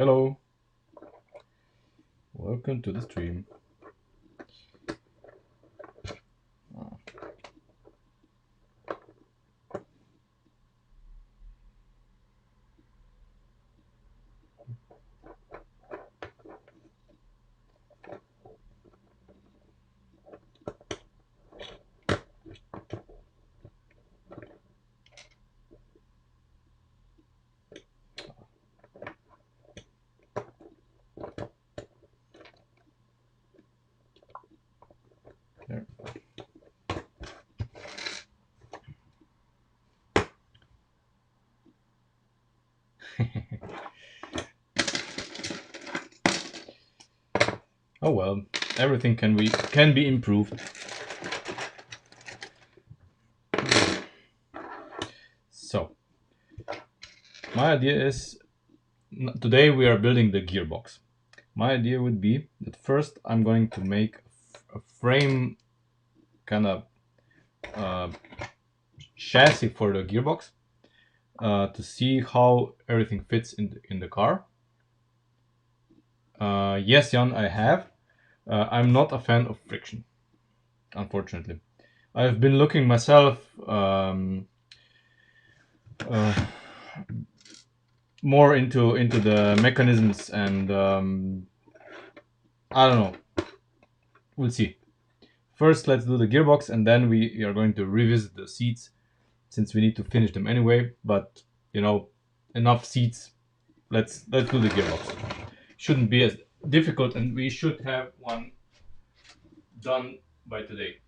Hello, welcome to the stream. There. Oh well, everything can be improved. So, my idea is today we are building the gearbox. My idea would be that first I'm going to make a frame kind of chassis for the gearbox to see how everything fits in the car. Yes, Jan, I have. I'm not a fan of friction, unfortunately. I've been looking myself more into the mechanisms, and I don't know. We'll see. First, let's do the gearbox, and then we are going to revisit the seats, since we need to finish them anyway. But enough seats. Let's do the gearbox. Shouldn't be as difficult, and we should have one done by today.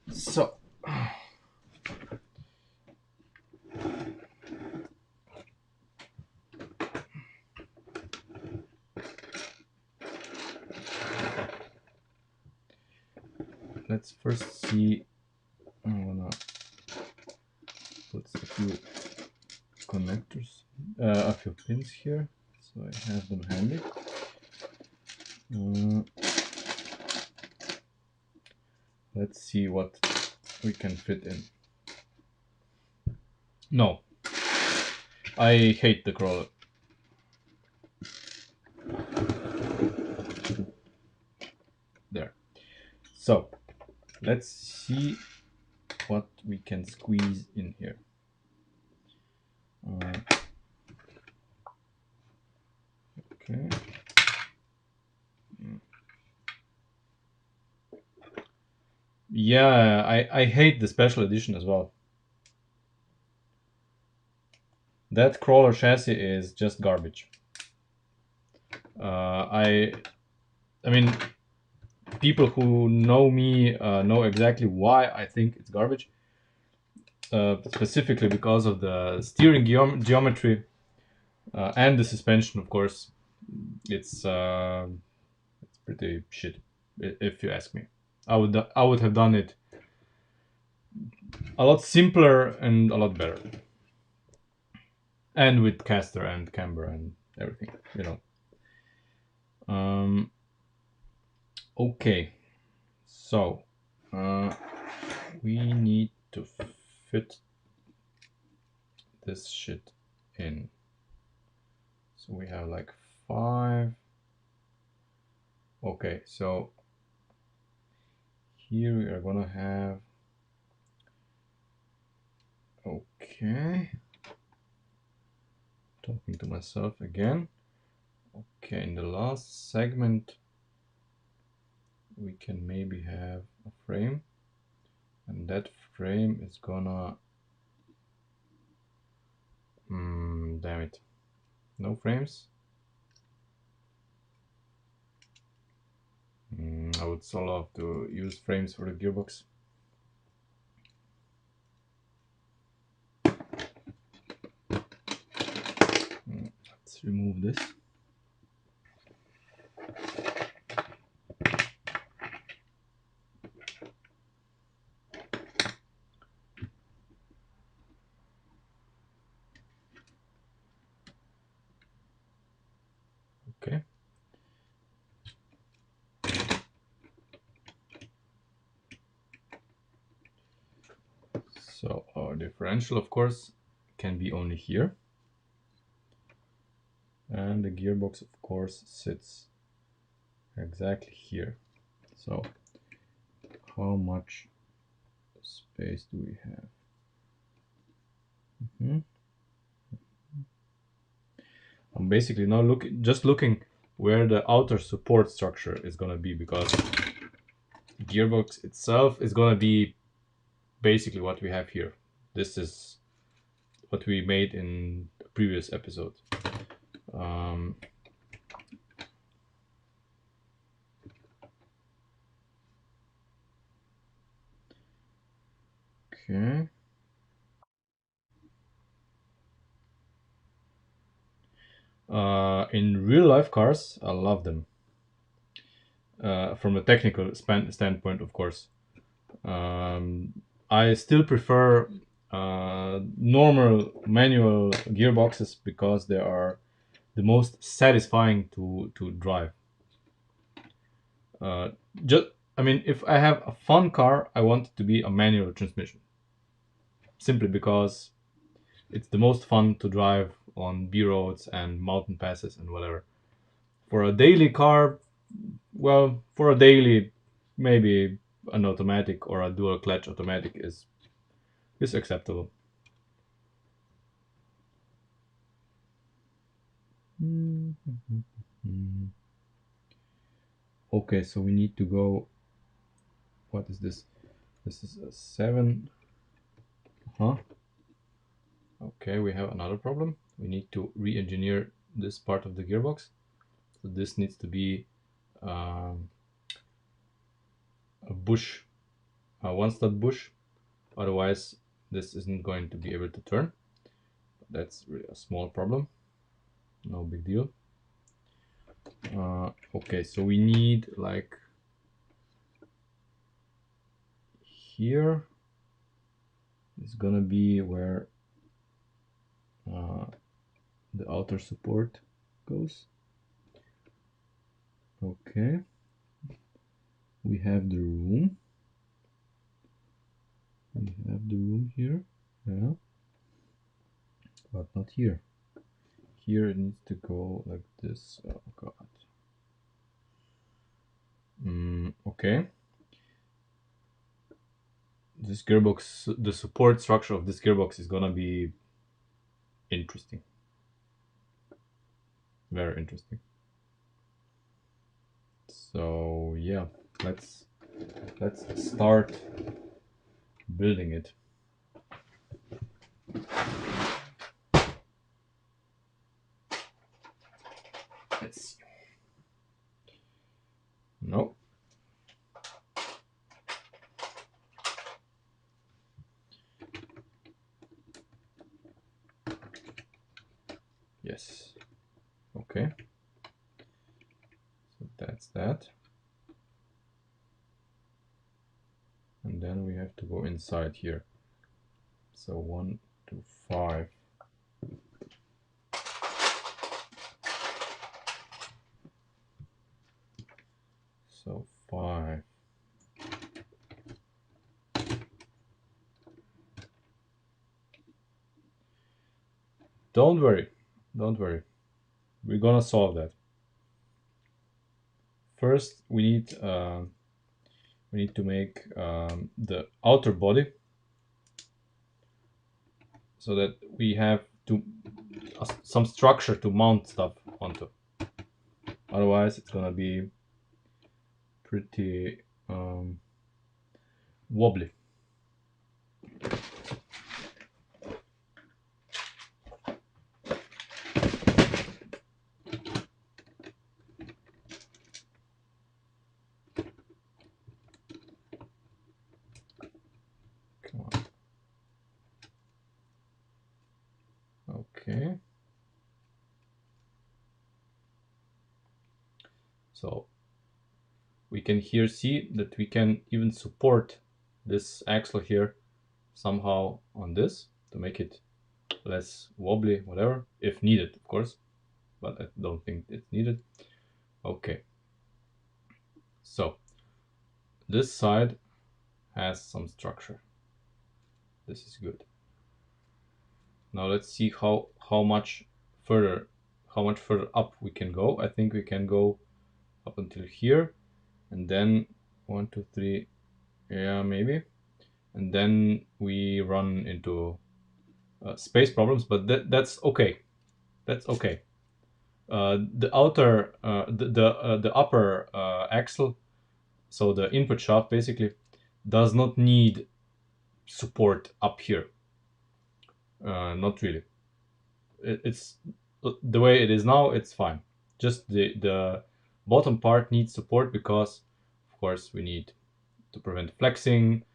So, let's first see. I'm gonna put a few connectors, a few pins here, so I have them handy. Let's see what we can fit in. No, I hate the crawler. There. So, let's see what we can squeeze in here. Okay. Yeah, I hate the special edition as well. That crawler chassis is just garbage. I mean, people who know me know exactly why I think it's garbage. Specifically because of the steering geometry and the suspension, of course. It's pretty shit, if you ask me. I would have done it a lot simpler and a lot better, and with caster and camber and everything, Okay, so we need to fit this shit in. So we have like 5. Okay, so here we are gonna have. Okay, talking to myself again. Okay, in the last segment we can maybe have a frame, and that frame is gonna damn it, no frames. I would so love to use frames for the gearbox. Let's remove this. Okay. So our differential, of course, can be only here. And the gearbox, of course, sits exactly here. So how much space do we have? I'm basically now looking where the outer support structure is going to be, because the gearbox itself is going to be basically what we have here. This is what we made in the previous episode. Okay. In real life cars, I love them. From a technical standpoint, of course. I still prefer normal manual gearboxes because they are the most satisfying to drive. Uh, just, I mean, if I have a fun car, I want it to be a manual transmission. Simply because it's the most fun to drive on B roads and mountain passes and whatever. For a daily car, well, for a daily, maybe an automatic or a dual clutch automatic is acceptable. Okay, so we need to go. What is this? This is a 7. Huh? Okay, we have another problem. We need to re-engineer this part of the gearbox. So this needs to be um, a bush, a one-stud bush. Otherwise, this isn't going to be able to turn. That's really a small problem. No big deal. Okay, so we need like here is gonna be where the outer support goes. Okay, we have the room. We have the room here, yeah, but not here. Here it needs to go like this. Oh god. Okay. This gearbox, the support structure of this gearbox is gonna be interesting. Very interesting. So yeah, let's start building it. Let's see. No. Yes. Okay. So that's that. And then we have to go inside here. So 1 to 5. So 5. Don't worry. Don't worry. We're gonna solve that. First, we need to make the outer body so that we have to some structure to mount stuff onto. Otherwise, it's gonna be pretty wobbly. Come on. Okay. So we can here see that we can even support this axle here somehow on this to make it less wobbly, whatever, if needed, of course, but I don't think it's needed. Okay, so this side has some structure. This is good. Now let's see how much further up we can go. I think we can go up until here, and then 1, 2, 3, yeah, maybe, and then we run into space problems. But that's okay. That's okay. The upper axle, so the input shaft basically, does not need support up here. Not really. It's the way it is now. It's fine. Just the bottom part needs support because, of course, we need to prevent flexing,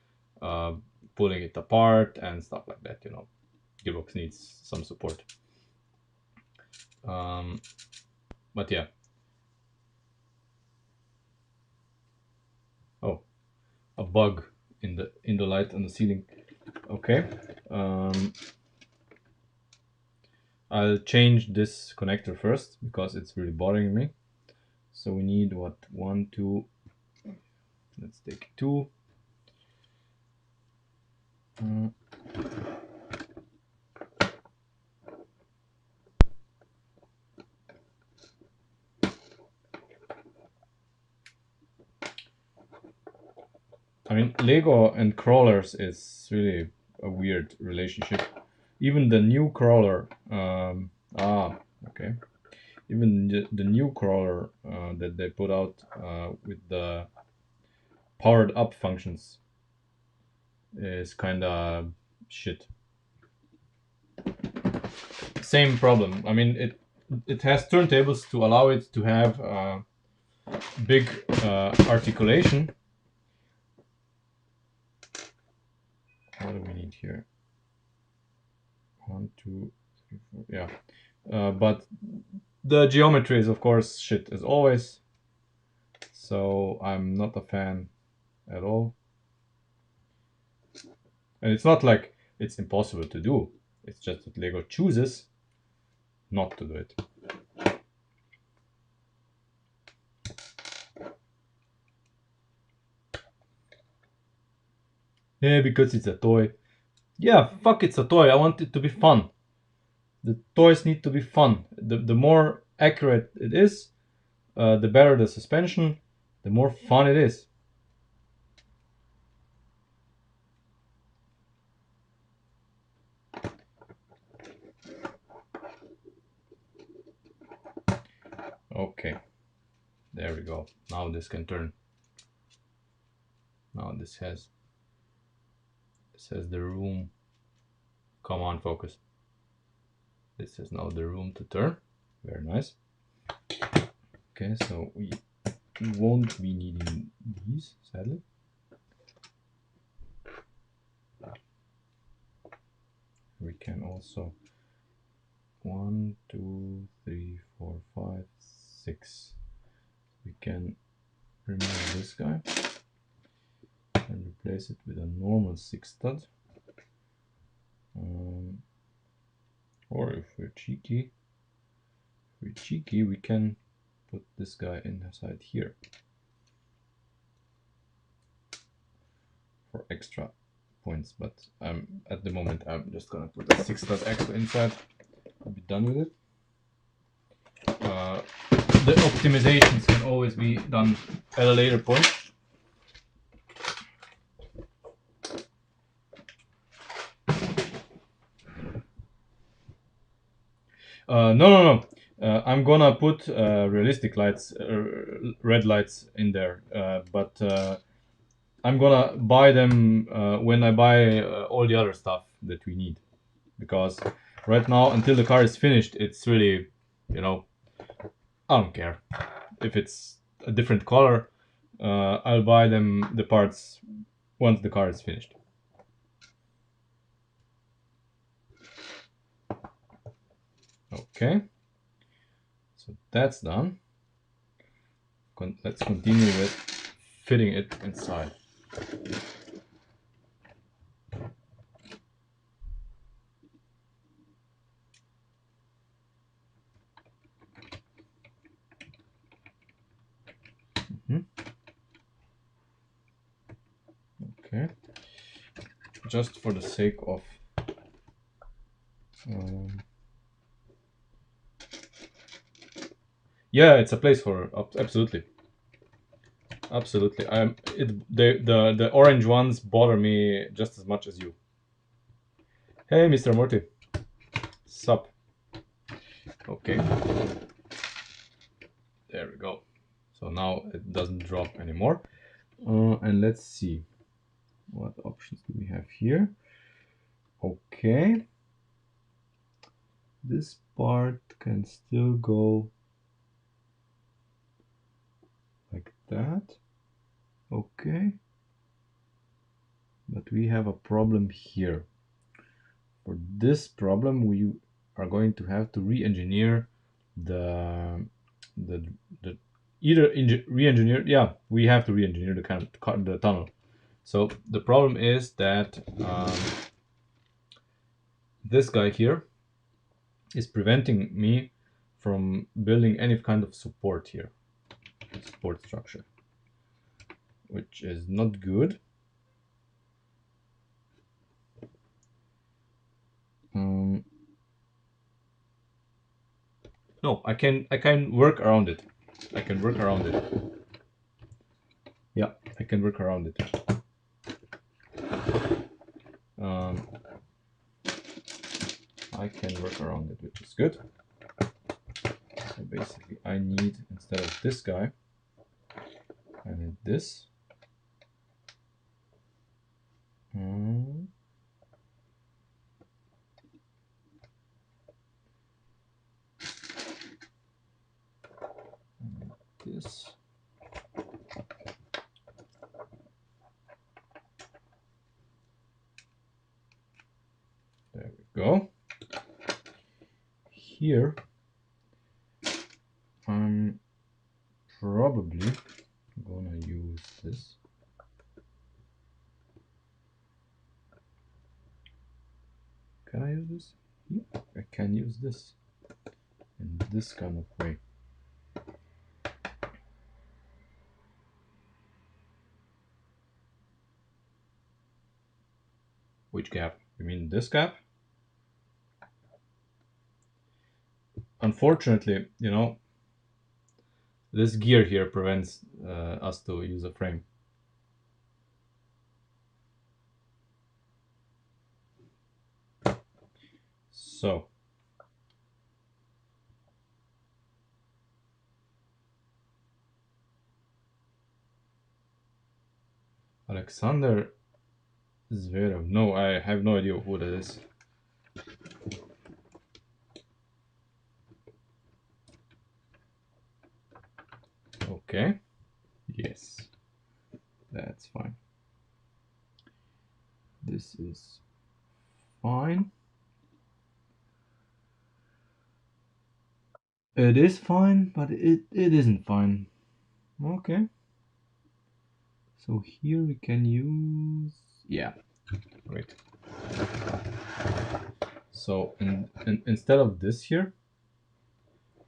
uh, pulling it apart, and stuff like that. You know, gearbox needs some support. But yeah. Oh, a bug in the light on the ceiling. Okay. I'll change this connector first because it's really bothering me. So we need what, 1, 2. Let's take 2. I mean, Lego and crawlers is really a weird relationship. Even the new crawler, okay. Even the new crawler that they put out with the powered up functions is kind of shit. Same problem. I mean, it has turntables to allow it to have big articulation. What do we need here? 1, 2, 3, 4. Yeah, but the geometry is, of course, shit as always. So I'm not a fan at all. And it's not like it's impossible to do. It's just that Lego chooses not to do it. Yeah, because it's a toy. Yeah, fuck, it's a toy. I want it to be fun. The toys need to be fun. The more accurate it is, the better the suspension, the more fun it is. Okay, there we go. Now this can turn. Now this has the room. Come on, focus. This is now the room to turn. Very nice. Okay, so we won't be needing these, sadly. We can also 1, 2, 3, 4, 5, 6. We can remove this guy and replace it with a normal 6 stud. Or if we're cheeky, we can put this guy inside here for extra points. But at the moment I'm just gonna put a 6 stud extra inside. I'll be done with it. The optimizations can always be done at a later point. No. I'm gonna put realistic lights, red lights in there, but I'm gonna buy them when I buy all the other stuff that we need. Because right now, until the car is finished, it's really, you know, I don't care. If it's a different color, I'll buy them the parts once the car is finished. Okay, so that's done. Let's continue with fitting it inside. Okay, just for the sake of yeah, it's a place for absolutely. Absolutely. The orange ones bother me just as much as you. Hey, Mr. Morty. Sup. Okay. There we go. So now it doesn't drop anymore. And let's see. What options do we have here? Okay. This part can still go like that. Okay. But we have a problem here. For this problem, we are going to have to re-engineer the either re-engineer. Yeah, we have to re-engineer the tunnel. So the problem is that this guy here is preventing me from building any kind of support here, support structure, which is not good. No, I can work around it. I can work around it. Yeah, I can work around it. I can work around it, which is good. So basically, I need, instead of this guy, I need this. And this. There we go. Here, I'm probably gonna use this. Can I use this? Yeah, I can use this in this kind of way. Which gap? You mean this gap? Unfortunately, you know, this gear here prevents us to use a frame. So Alexander Zverev. No, I have no idea who that is. Okay. Yes. That's fine. This is fine. It is fine, but it isn't fine. Okay. So here we can use... Yeah. Great. So instead of this here,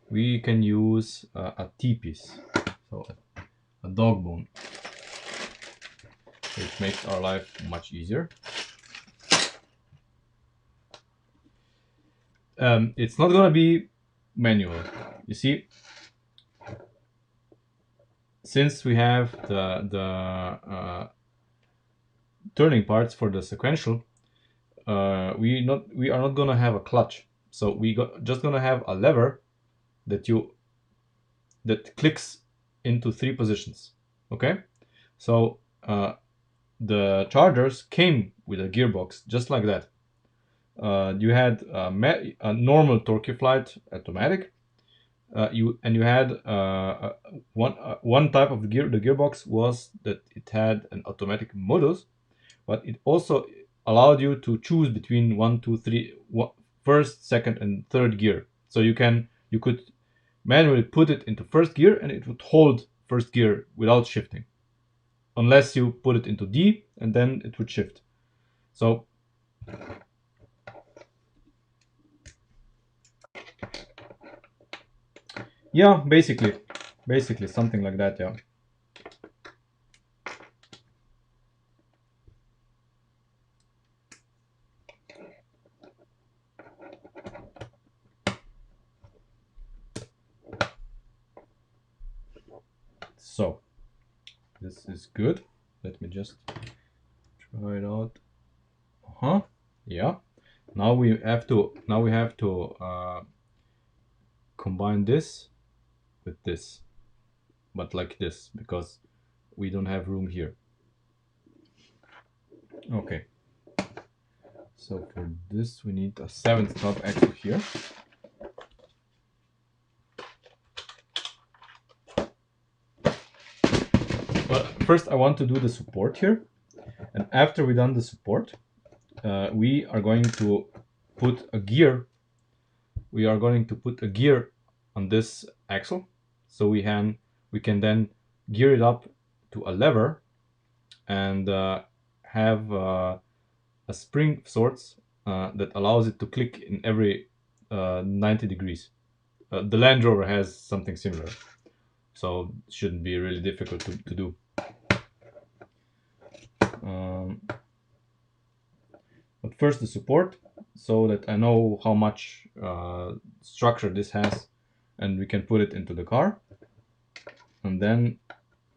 we can use a T-piece. So a dog bone. It makes our life much easier. It's not gonna be manual. You see, since we have the turning parts for the sequential, we are not gonna have a clutch. So just gonna have a lever that clicks into 3 positions. Okay, so the chargers came with a gearbox just like that. You had a normal torque flight automatic. You had one type of the gearbox was that it had an automatic modus, but it also allowed you to choose between 1, 2, 3, first, second, and third gear. So you could manually put it into first gear, and it would hold first gear without shifting, unless you put it into D, and then it would shift. So yeah, basically something like that. Yeah. So this is good. Let me just try it out. Yeah. Now we have to combine this with this, but like this, because we don't have room here. Okay. So for this we need a 7-stop axle here. But first I want to do the support here, and after we've done the support, we are going to put a gear. We are going to put a gear on this axle, so we can then gear it up to a lever and have a spring of sorts that allows it to click in every 90 degrees. The Land Rover has something similar, so it shouldn't be really difficult to do. But first the support, so that I know how much structure this has, and we can put it into the car. And then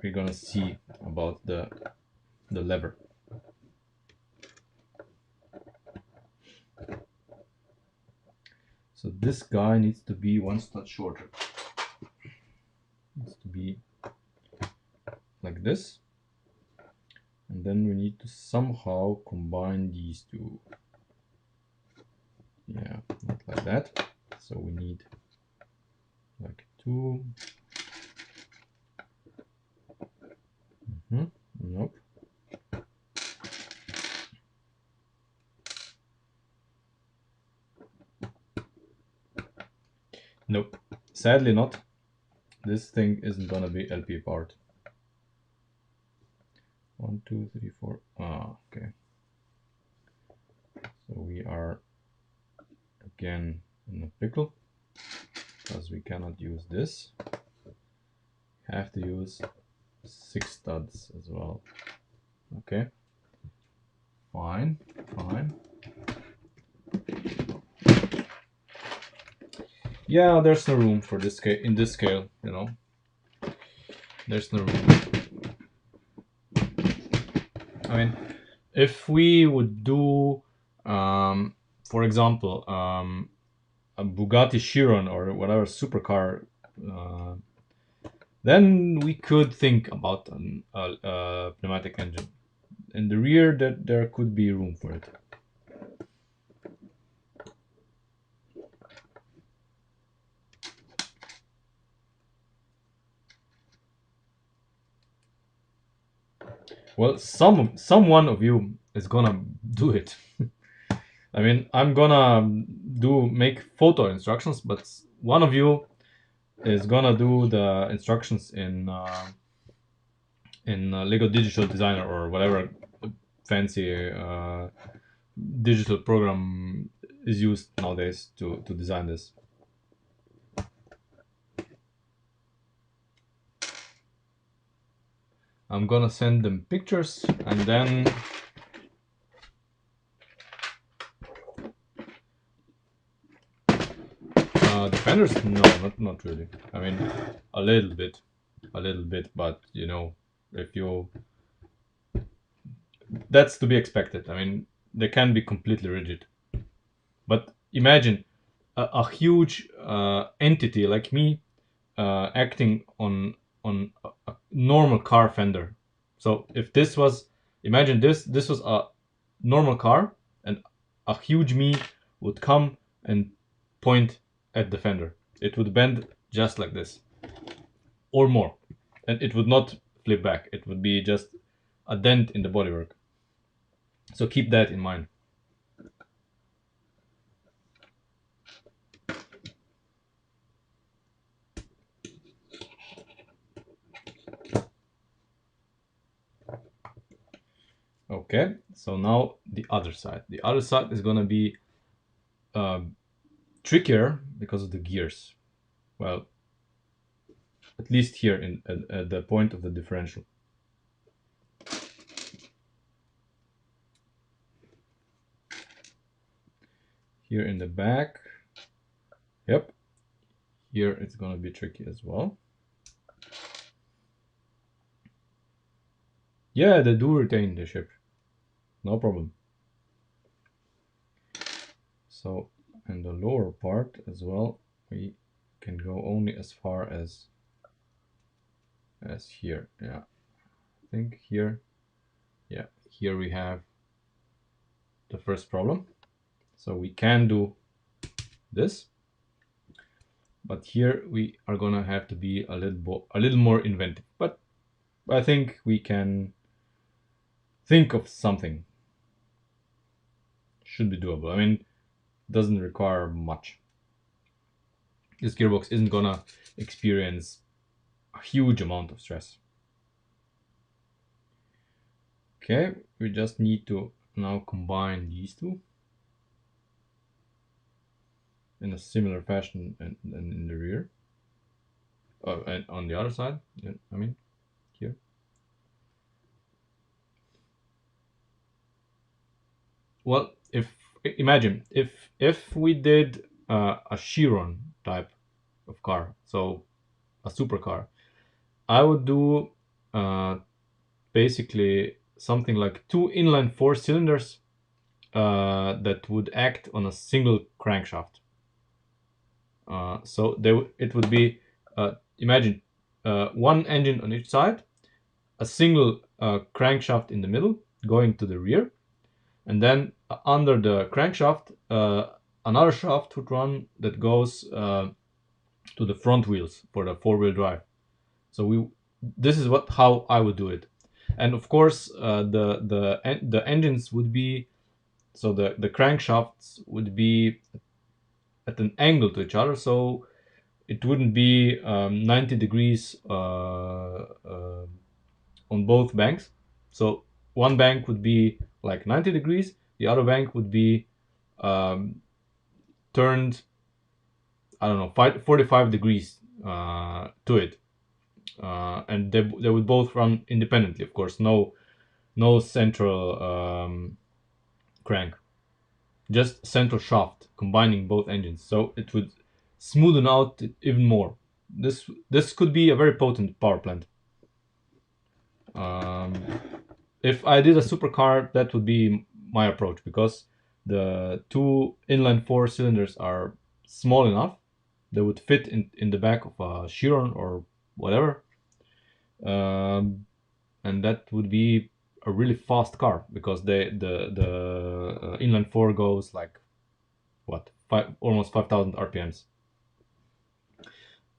we're gonna see about the lever. So this guy needs to be 1 stud shorter. Needs to be like this. And then we need to somehow combine these two. Yeah, not like that. So we need like 2. Nope. Nope. Sadly not. This thing isn't gonna be LP powered. 1, 2, 3, 4. Okay. So we are again in a pickle because we cannot use this. Have to use 6 studs as well. Okay. Fine. Yeah, there's no room for this scale in this scale, you know. There's no room. I mean, if we would do, for example, a Bugatti Chiron or whatever supercar, then we could think about a pneumatic engine. In the rear, that there could be room for it. Well, someone of you is gonna do it. I mean, I'm gonna make photo instructions, but one of you is gonna do the instructions in Lego Digital Designer or whatever fancy digital program is used nowadays to design this. I'm gonna send them pictures, and then the fenders, no, not really. I mean, a little bit, but you know, if you, that's to be expected. I mean, they can be completely rigid, but imagine a huge entity like me acting on a normal car fender. So if this was, imagine this was a normal car, and a huge me would come and point at the fender. It would bend just like this, or more, and it would not flip back. It would be just a dent in the bodywork. So keep that in mind. Okay, so now the other side. The other side is gonna be trickier because of the gears. Well, at least here at the point of the differential. Here in the back, yep. Here it's gonna be tricky as well. Yeah, they do retain the shape. No problem. So, in the lower part as well, we can go only as far as here. Yeah, I think here. Yeah, here we have the first problem. So we can do this, but here we are gonna have to be a little more inventive. But I think we can think of something. Should be doable. I mean, doesn't require much. This gearbox isn't gonna experience a huge amount of stress. Okay, we just need to now combine these two in a similar fashion and in the rear. And on the other side, yeah, I mean, here. Well, imagine if we did a Chiron type of car, so a supercar, I would do basically something like two inline four cylinders that would act on a single crankshaft. So it would be imagine one engine on each side, a single crankshaft in the middle going to the rear, and then under the crankshaft another shaft would run that goes to the front wheels for the four-wheel drive. So this is how I would do it. And of course the engines would be, so the crankshafts would be at an angle to each other, so it wouldn't be 90 degrees on both banks. So one bank would be like 90 degrees, the other bank would be turned, I don't know, 45 degrees to it. And they would both run independently, of course. No central crank, just central shaft combining both engines, so it would smoothen out even more. This could be a very potent power plant. If I did a supercar, that would be my approach, because the two inline four cylinders are small enough. They would fit in the back of a Chiron or whatever. And that would be a really fast car, because the inline four goes like what, almost 5,000 RPMs.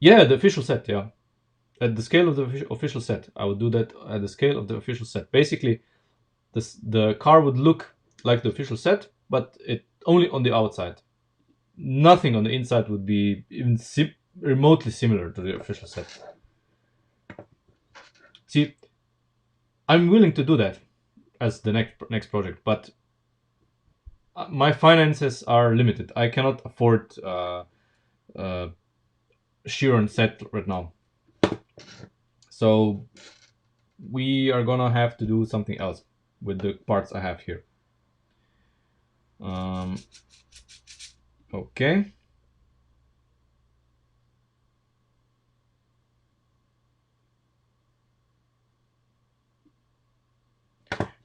Yeah, the official set. Yeah, at the scale of the official set, I would do that at the scale of the official set. Basically, the car would look like the official set, but it only on the outside. Nothing on the inside would be even remotely similar to the official set. See, I'm willing to do that as the next project, but my finances are limited. I cannot afford Chiron set right now. So we are gonna have to do something else with the parts I have here. Okay.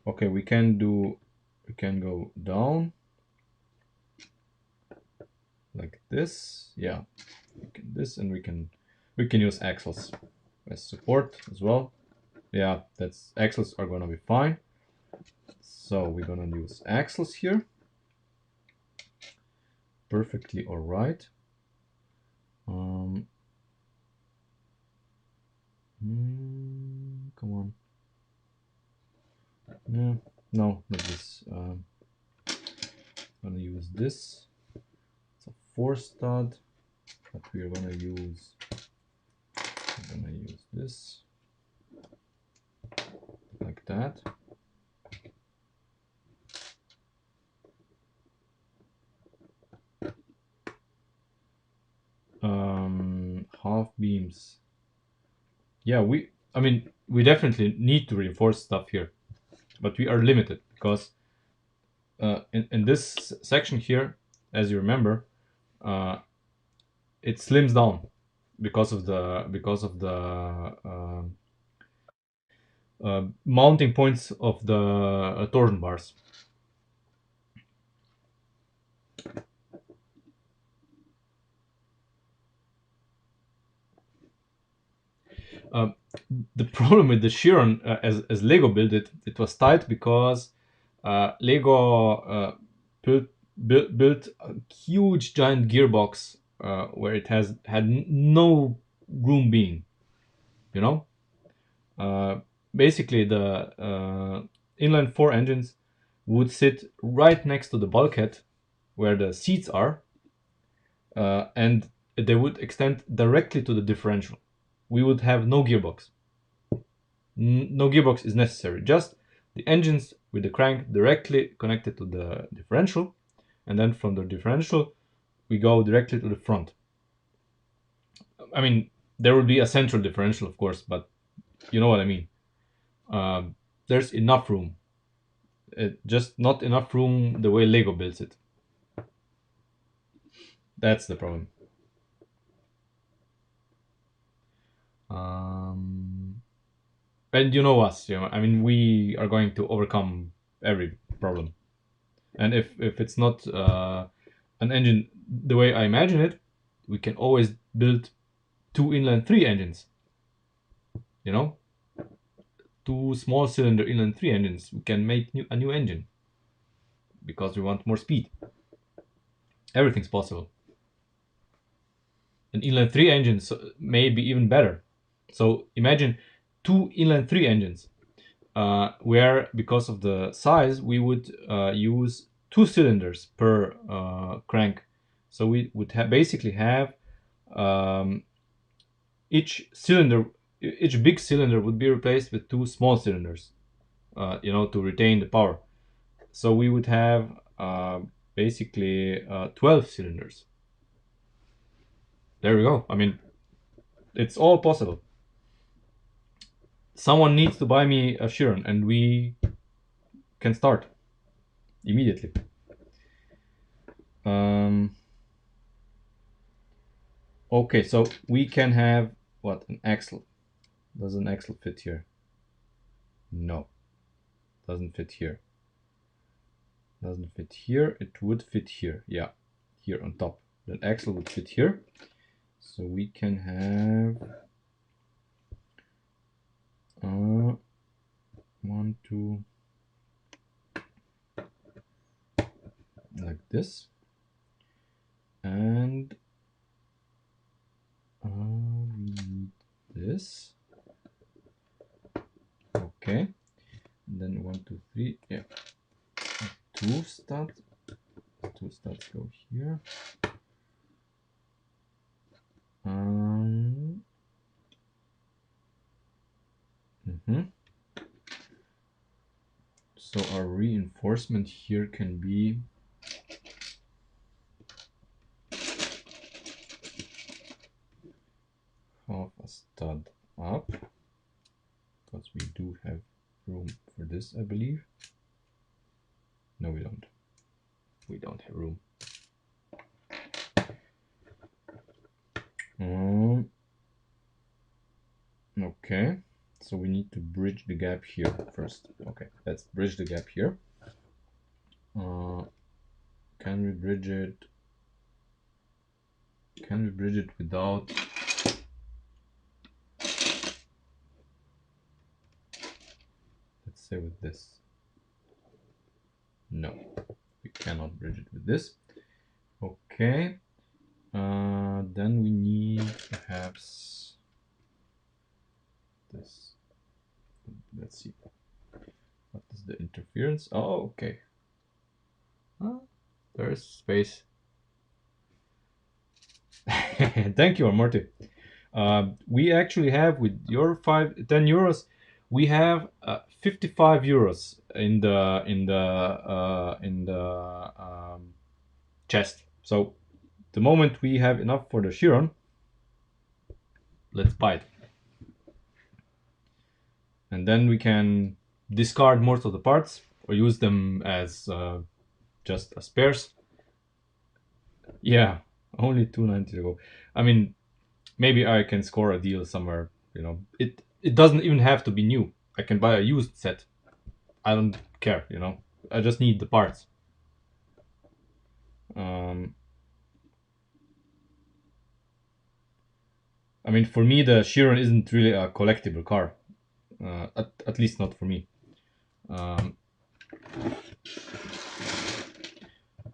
Okay, we can go down like this. Yeah, this, and we can use axles as support as well. Yeah, axles are gonna be fine. So we're gonna use axles here. Perfectly all right. Come on. No, not this. I'm gonna use this. It's a 4-stud, but we're gonna use this like that. Half beams. Yeah, we definitely need to reinforce stuff here, but we are limited because in this section here, as you remember, it slims down because of the mounting points of the torsion bars. The problem with the Chiron, as Lego built it, it was tight because Lego built a huge giant gearbox where it had no room being, you know. Basically, the inline four engines would sit right next to the bulkhead where the seats are, and they would extend directly to the differential. We would have no gearbox. No gearbox is necessary, just the engines with the crank directly connected to the differential, and then from the differential we go directly to the front. I mean, there will be a central differential, of course, but you know what I mean. There's enough room, just not enough room the way Lego builds it. That's the problem. And you know us, I mean, we are going to overcome every problem. And if it's not an engine the way I imagine it, we can always build two inline three engines. Two small cylinder inline three engines. We can make a new engine because we want more speed. Everything's possible. An inline three engine may be even better. So imagine two inline three engines, where because of the size we would use two cylinders per crank. So we would basically have each big cylinder would be replaced with two small cylinders, to retain the power. So we would have basically 12 cylinders. There we go. I mean, it's all possible. Someone needs to buy me a Chiron and we can start immediately. Okay, so we can have what? An axle. Does an axle fit here? No. Doesn't fit here. Doesn't fit here. It would fit here. Yeah, here on top. The axle would fit here. So we can have 1, 2, like this, and we need this. Okay, and then 1, 2, 3. Yeah, two studs go here. So our reinforcement here can be half a stud up, because we do have room for this, I believe. No, we don't. We don't have room. Okay, so we need to bridge the gap here first. Okay, let's bridge the gap here. Can we bridge it? Can we bridge it without? Let's say with this. No, we cannot bridge it with this. Okay, then we need perhaps this. Let's see. What is the interference? Oh, okay. There's space. Thank you, Morty. We actually have, with your 10 euros, we have 55 euros in the chest. So the moment we have enough for the Chiron, let's buy it, and then we can discard most of the parts or use them as just as spares. Yeah, only 290 to go. I mean, maybe I can score a deal somewhere. It doesn't even have to be new. I can buy a used set. I don't care, you know. I just need the parts. I mean, for me, the Chiron isn't really a collectible car. At least not for me.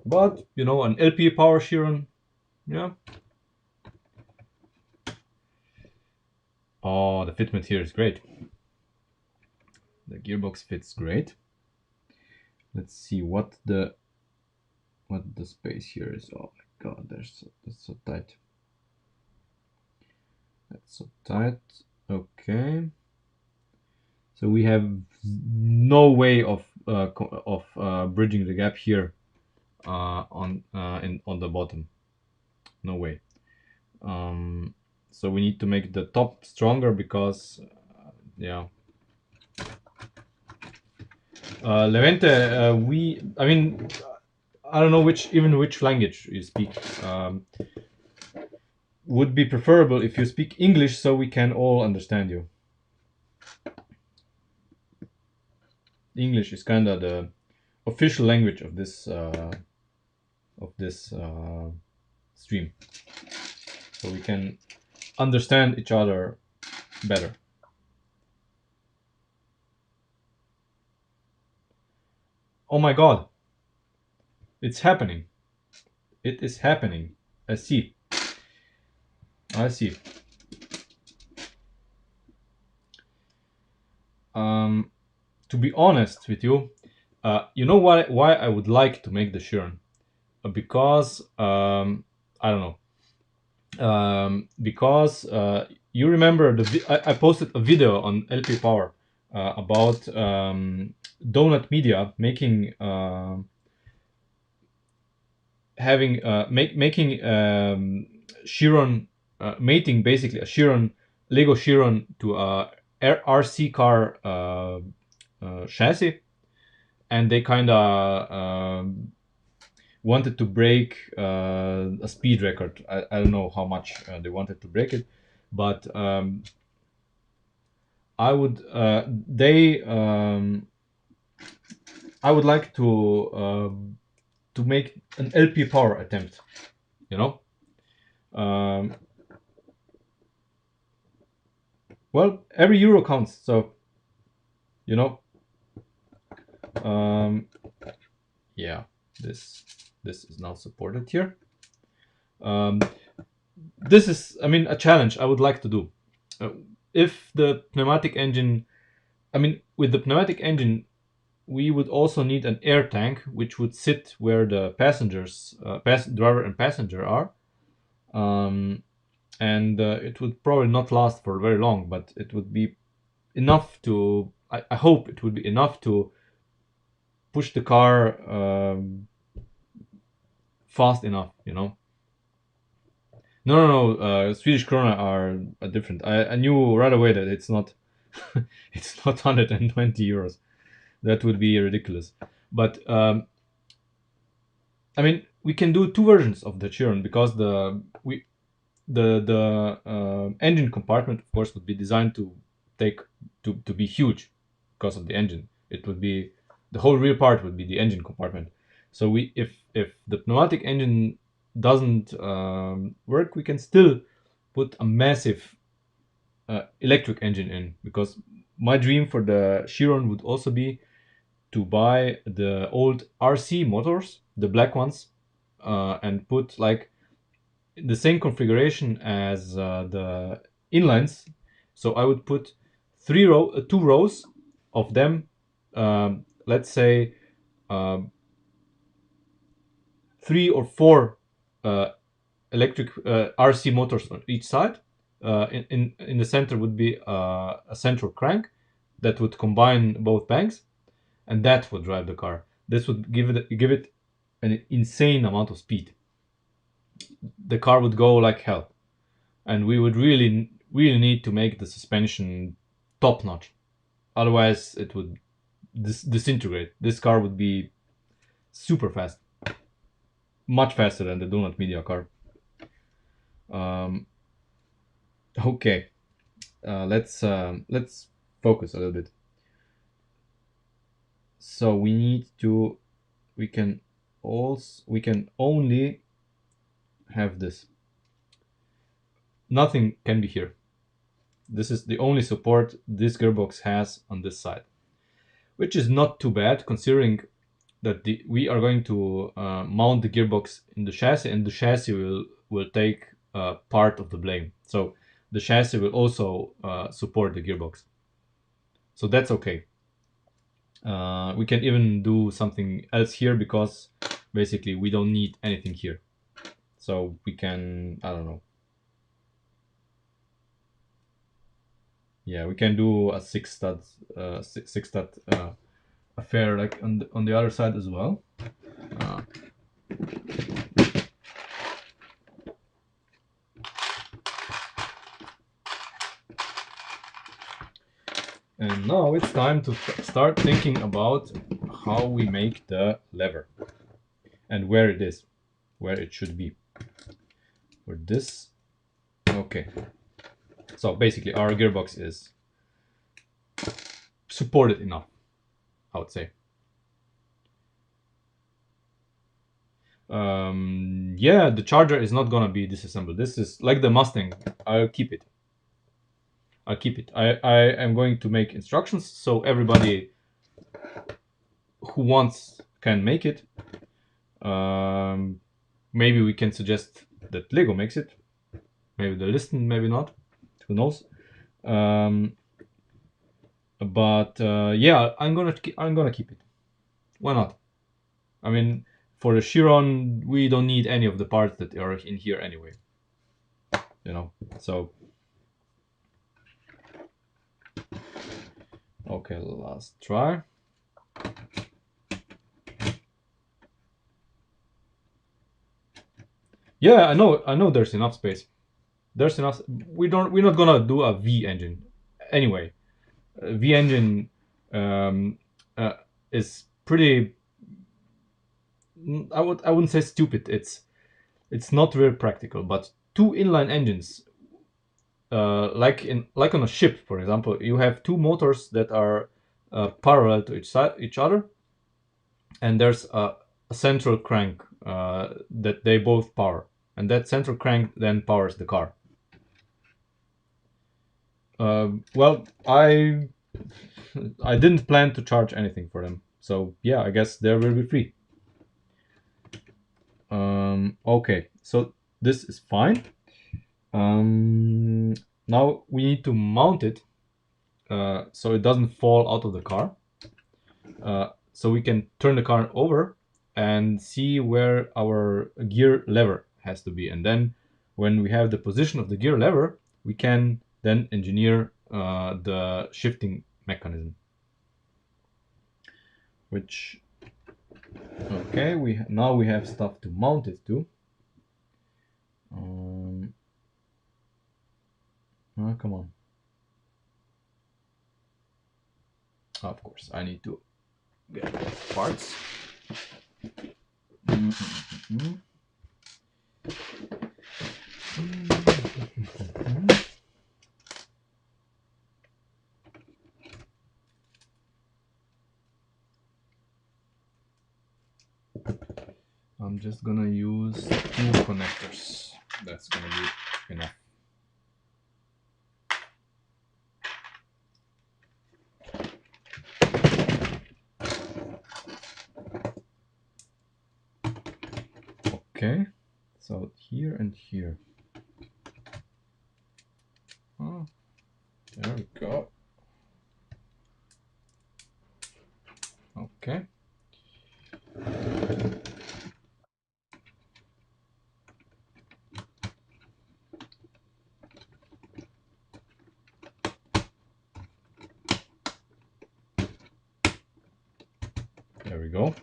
But, you know, an LP power Chiron, yeah. Oh, the fitment here is great. The gearbox fits great. Let's see what the space here is. Oh my god, that's so tight. That's so tight. Okay. So we have no way of bridging the gap here on the bottom. No way. So we need to make the top stronger because yeah. Levente, I mean, I don't know which language you speak. Would be preferable if you speak English so we can all understand you. English is kind of the official language of this stream, so we can understand each other better. Oh my god, it's happening. It is happening. I see. To be honest with you, you know why I would like to make the Chiron? Because I don't know. Because you remember I posted a video on LP Power about Donut Media making making Chiron mating basically a Chiron Lego Chiron to a RC car chassis, and they kind of wanted to break a speed record. I don't know how much they wanted to break it, but I would I would like to make an LP power attempt, you know. Well, every euro counts, so you know. Yeah, this is now supported here. This is, I mean, a challenge I would like to do. If the pneumatic engine, I mean, with the pneumatic engine, we would also need an air tank, which would sit where the passengers, driver and passenger are. And it would probably not last for very long, but it would be enough to, I hope it would be enough to push the car fast enough, you know. No. Swedish krona are different. I knew right away that it's not it's not 120 euros. That would be ridiculous. But I mean, we can do two versions of the Chiron because the engine compartment, of course, would be designed to be huge because of the engine. It would be the whole rear part would be the engine compartment. So if the pneumatic engine doesn't work, we can still put a massive electric engine in, because my dream for the Chiron would also be to buy the old RC motors, the black ones, and put like the same configuration as the inlines. So I would put two rows of them. Let's say 3 or 4 electric RC motors on each side. In the center would be a central crank that would combine both banks, and that would drive the car. This would give it an insane amount of speed. The car would go like hell, and we would really need to make the suspension top notch. Otherwise, it would disintegrate. This car would be super fast, much faster than the Donut Media car. Okay, let's focus a little bit. So we need to, we can only have this. Nothing can be here. This is the only support this gearbox has on this side, which is not too bad considering that we are going to mount the gearbox in the chassis, and the chassis will take part of the blame. So the chassis will also support the gearbox. So that's okay. We can even do something else here because basically we don't need anything here. So we can, I don't know. Yeah, we can do a six stud affair like on the other side as well. And now it's time to start thinking about how we make the lever and where it is, where it should be. For this, okay. So basically our gearbox is supported enough, I would say. Yeah, the charger is not gonna be disassembled. This is like the Mustang. I'll keep it. I am going to make instructions so everybody who wants can make it. Maybe we can suggest that Lego makes it. Maybe they listen, maybe not. Who knows? But yeah, I'm gonna keep it. Why not? I mean, for the Chiron, we don't need any of the parts that are in here anyway. You know, so okay, last try. Yeah, I know there's enough space. There's enough. We're not gonna do a V engine anyway. V engine um, is pretty. I wouldn't say stupid. It's not very practical. But two inline engines, like on a ship, for example, you have two motors that are parallel to each other, and there's a central crank that they both power, and that central crank then powers the car. Well, I didn't plan to charge anything for them, so yeah, I guess they will be free. Okay, so this is fine. Now we need to mount it so it doesn't fall out of the car. So we can turn the car over and see where our gear lever has to be, and then when we have the position of the gear lever, we can then engineer the shifting mechanism. Which, okay, now we have stuff to mount it to. Oh, come on. Of course, I need to get parts. I'm just gonna use 2 connectors. That's gonna be enough. Okay, so here and here. Oh, there we go. Okay. There we go.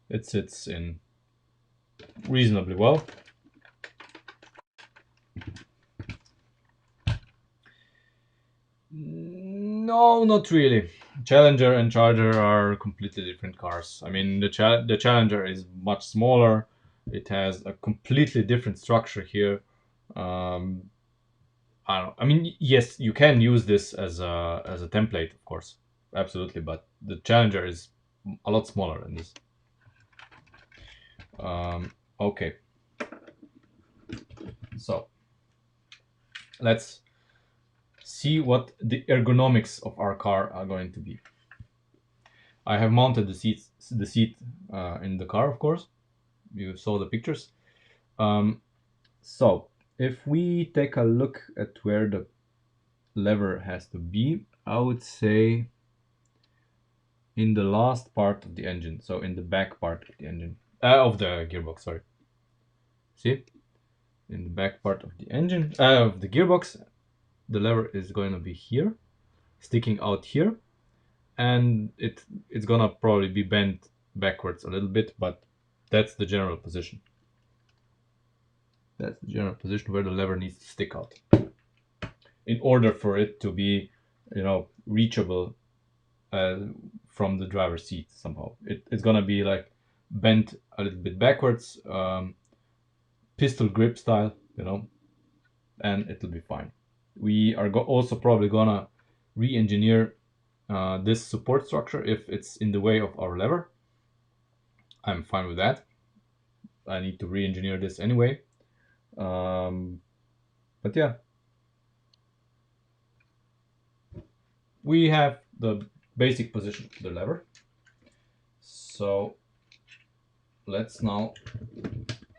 It sits in reasonably well. No, not really. Challenger and Charger are completely different cars. I mean, the Challenger is much smaller. It has a completely different structure here. I don't know. I mean, yes, you can use this as a template, of course. absolutely, but the Challenger is a lot smaller than this. Okay, so let's see what the ergonomics of our car are going to be. I have mounted the seat in the car, of course. You saw the pictures. So if we take a look at where the lever has to be, I would say in the last part of the engine, so in the back part of the engine, of the gearbox, sorry. See? In the back part of the engine, of the gearbox, the lever is going to be here, sticking out here, and it's gonna probably be bent backwards a little bit, but that's the general position. That's the general position where the lever needs to stick out in order for it to be, reachable from the driver's seat somehow. It's gonna be like bent a little bit backwards, pistol grip style, and it'll be fine. We are also probably gonna re-engineer this support structure if it's in the way of our lever. I'm fine with that. I need to re-engineer this anyway. But yeah, we have the basic position of the lever. So let's now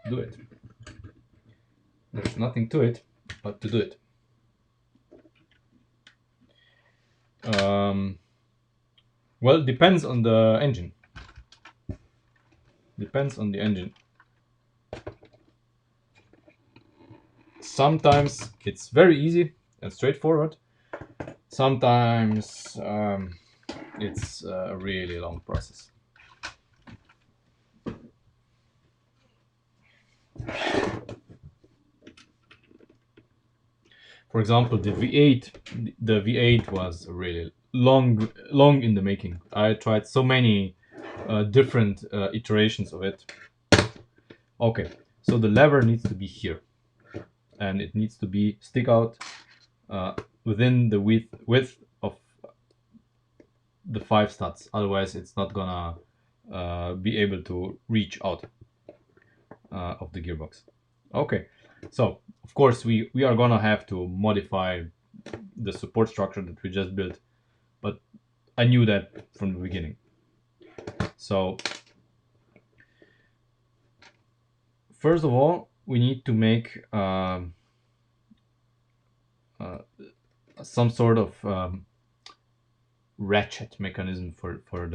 do it. There's nothing to it but to do it. Well, it depends on the engine. Depends on the engine. Sometimes it's very easy and straightforward. Sometimes it's a really long process. For example, the V8 was really long in the making. I tried so many different iterations of it. Okay, so the lever needs to be here, and it needs to be stick out within the width of the 5 studs. Otherwise, it's not gonna be able to reach out of the gearbox. Okay, so of course we are gonna have to modify the support structure that we just built, but I knew that from the beginning. So first of all, we need to make some sort of ratchet mechanism for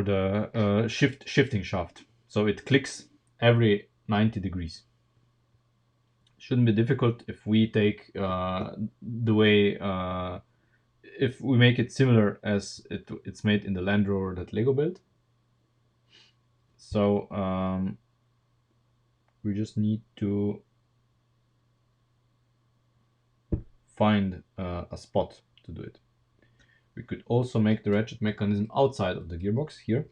the shifting shaft, so it clicks every 90 degrees. Shouldn't be difficult if we take the way if we make it similar as it's made in the Land Rover that Lego built. So we just need to find a spot to do it. We could also make the ratchet mechanism outside of the gearbox here,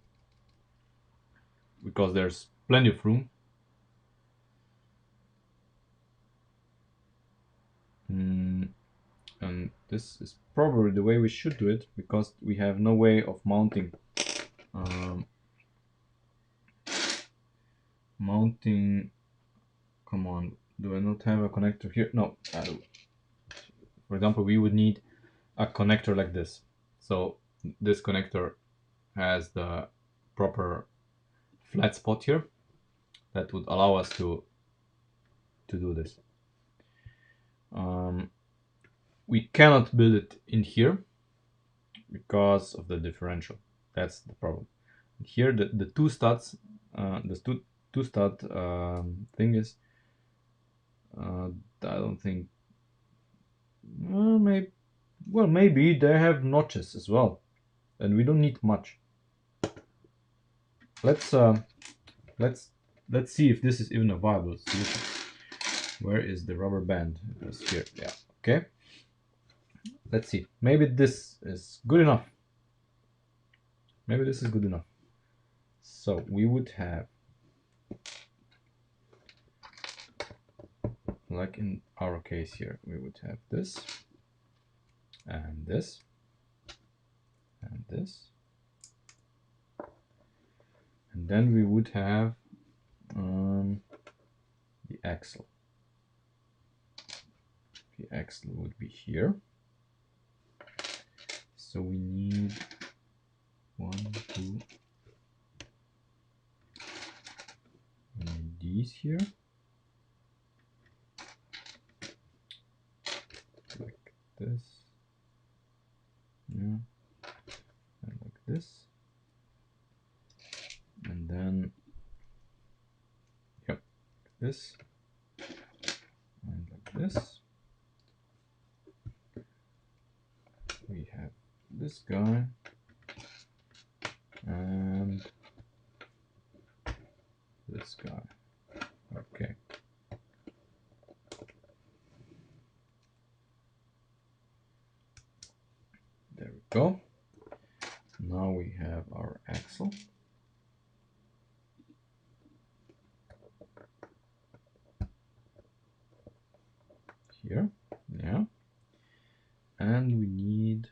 because there's plenty of room. And this is probably the way we should do it, because we have no way of mounting come on, do I not have a connector here? No, I do. For example, we would need a connector like this. So this connector has the proper flat spot here that would allow us to do this. We cannot build it in here because of the differential. That's the problem. Here the two studs, the two stud thing is, I don't think, maybe they have notches as well, and we don't need much. Let's see if this is even a viable solution. Where is the rubber band? It's here. Yeah. Okay. Let's see. Maybe this is good enough. Maybe this is good enough. So we would have, like in our case here, we would have this. and this, and this. And then we would have the axle. The axle would be here. So we need 1, 2. We need these here. Like this. Yeah. And like this. And then, yep, this. And like this. We have this guy. And this guy. Okay. There we go. Now we have our axle. Here, yeah. And we need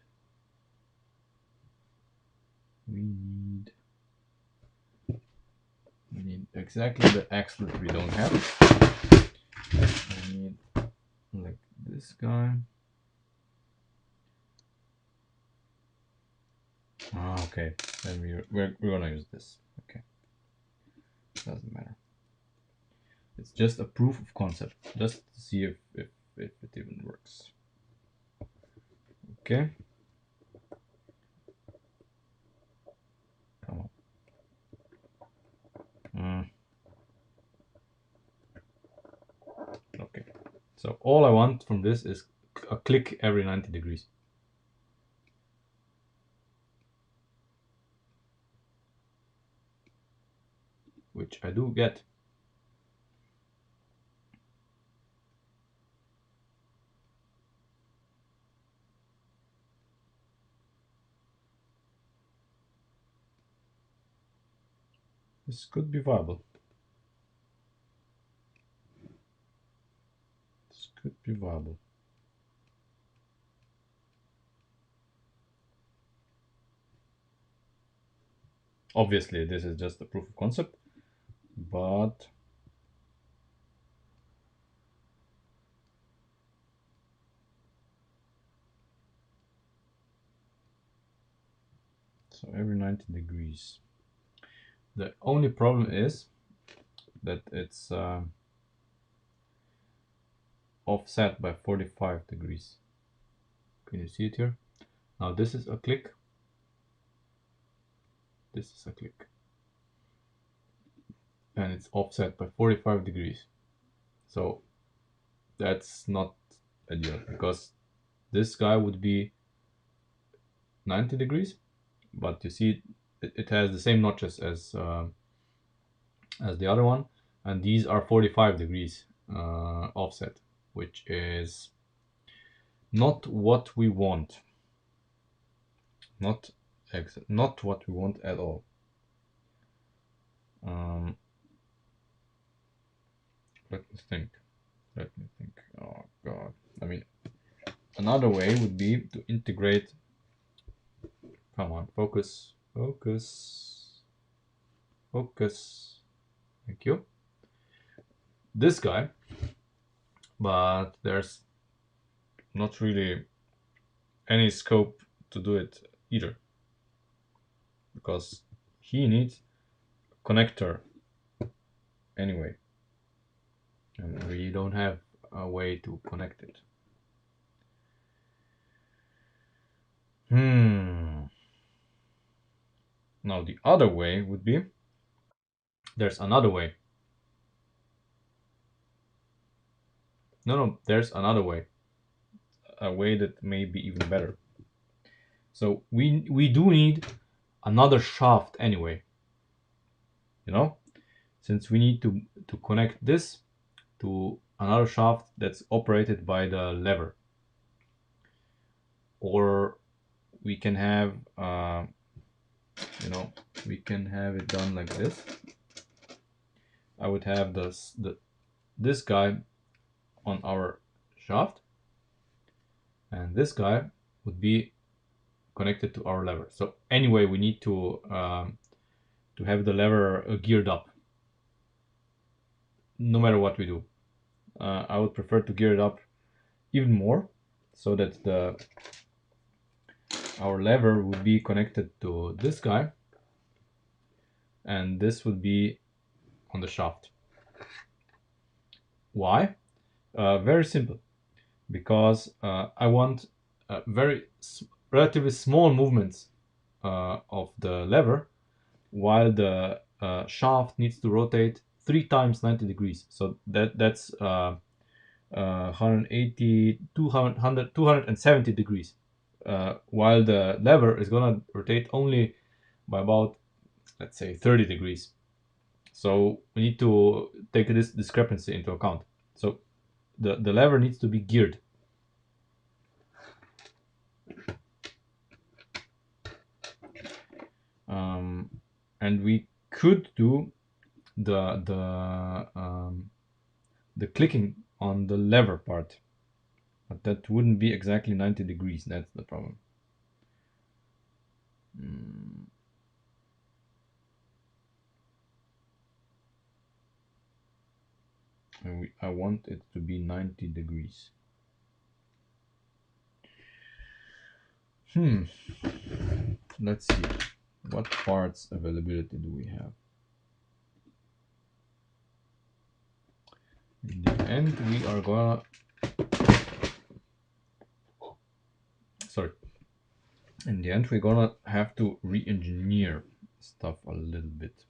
exactly the axle that we don't have. We need like this guy. Ah, okay. Then we're gonna use this. Okay. Doesn't matter. It's just a proof of concept, just to see if it even works. Okay. Come on. Okay. So all I want from this is a click every 90 degrees. Which I do get. This could be viable. This could be viable. Obviously, this is just a proof of concept, but so every 90 degrees. The only problem is that it's offset by 45 degrees. Can you see it here? Now this is a click. This is a click. And it's offset by 45 degrees. So that's not ideal, because this guy would be 90 degrees, but you see it has the same notches as the other one, and these are 45 degrees offset, which is not what we want. Not what we want at all. Let me think. Oh god. I mean, another way would be to integrate. Come on, focus. Thank you. This guy, but there's not really any scope to do it either, because he needs a connector anyway, and we don't have a way to connect it. Now the other way would be, there's another way. No, there's another way. A way that may be even better. So we do need another shaft anyway. You know, since we need to connect this to another shaft that's operated by the lever, or we can have we can have it done like this. I would have this guy on our shaft, and this guy would be connected to our lever. So anyway, we need to have the lever geared up, no matter what we do. I would prefer to gear it up even more, so that our lever would be connected to this guy, and this would be on the shaft. Why? Very simple. Because I want relatively small movements of the lever, while the shaft needs to rotate 3 times 90 degrees. So that's 180, 200, 270 degrees, while the lever is gonna rotate only by about, let's say, 30 degrees. So we need to take this discrepancy into account. So the lever needs to be geared. And we could do the clicking on the lever part, but that wouldn't be exactly 90 degrees. That's the problem. And I want it to be 90 degrees. Let's see, what parts availability do we have? In the end, we are gonna in the end, we're gonna have to re-engineer stuff a little bit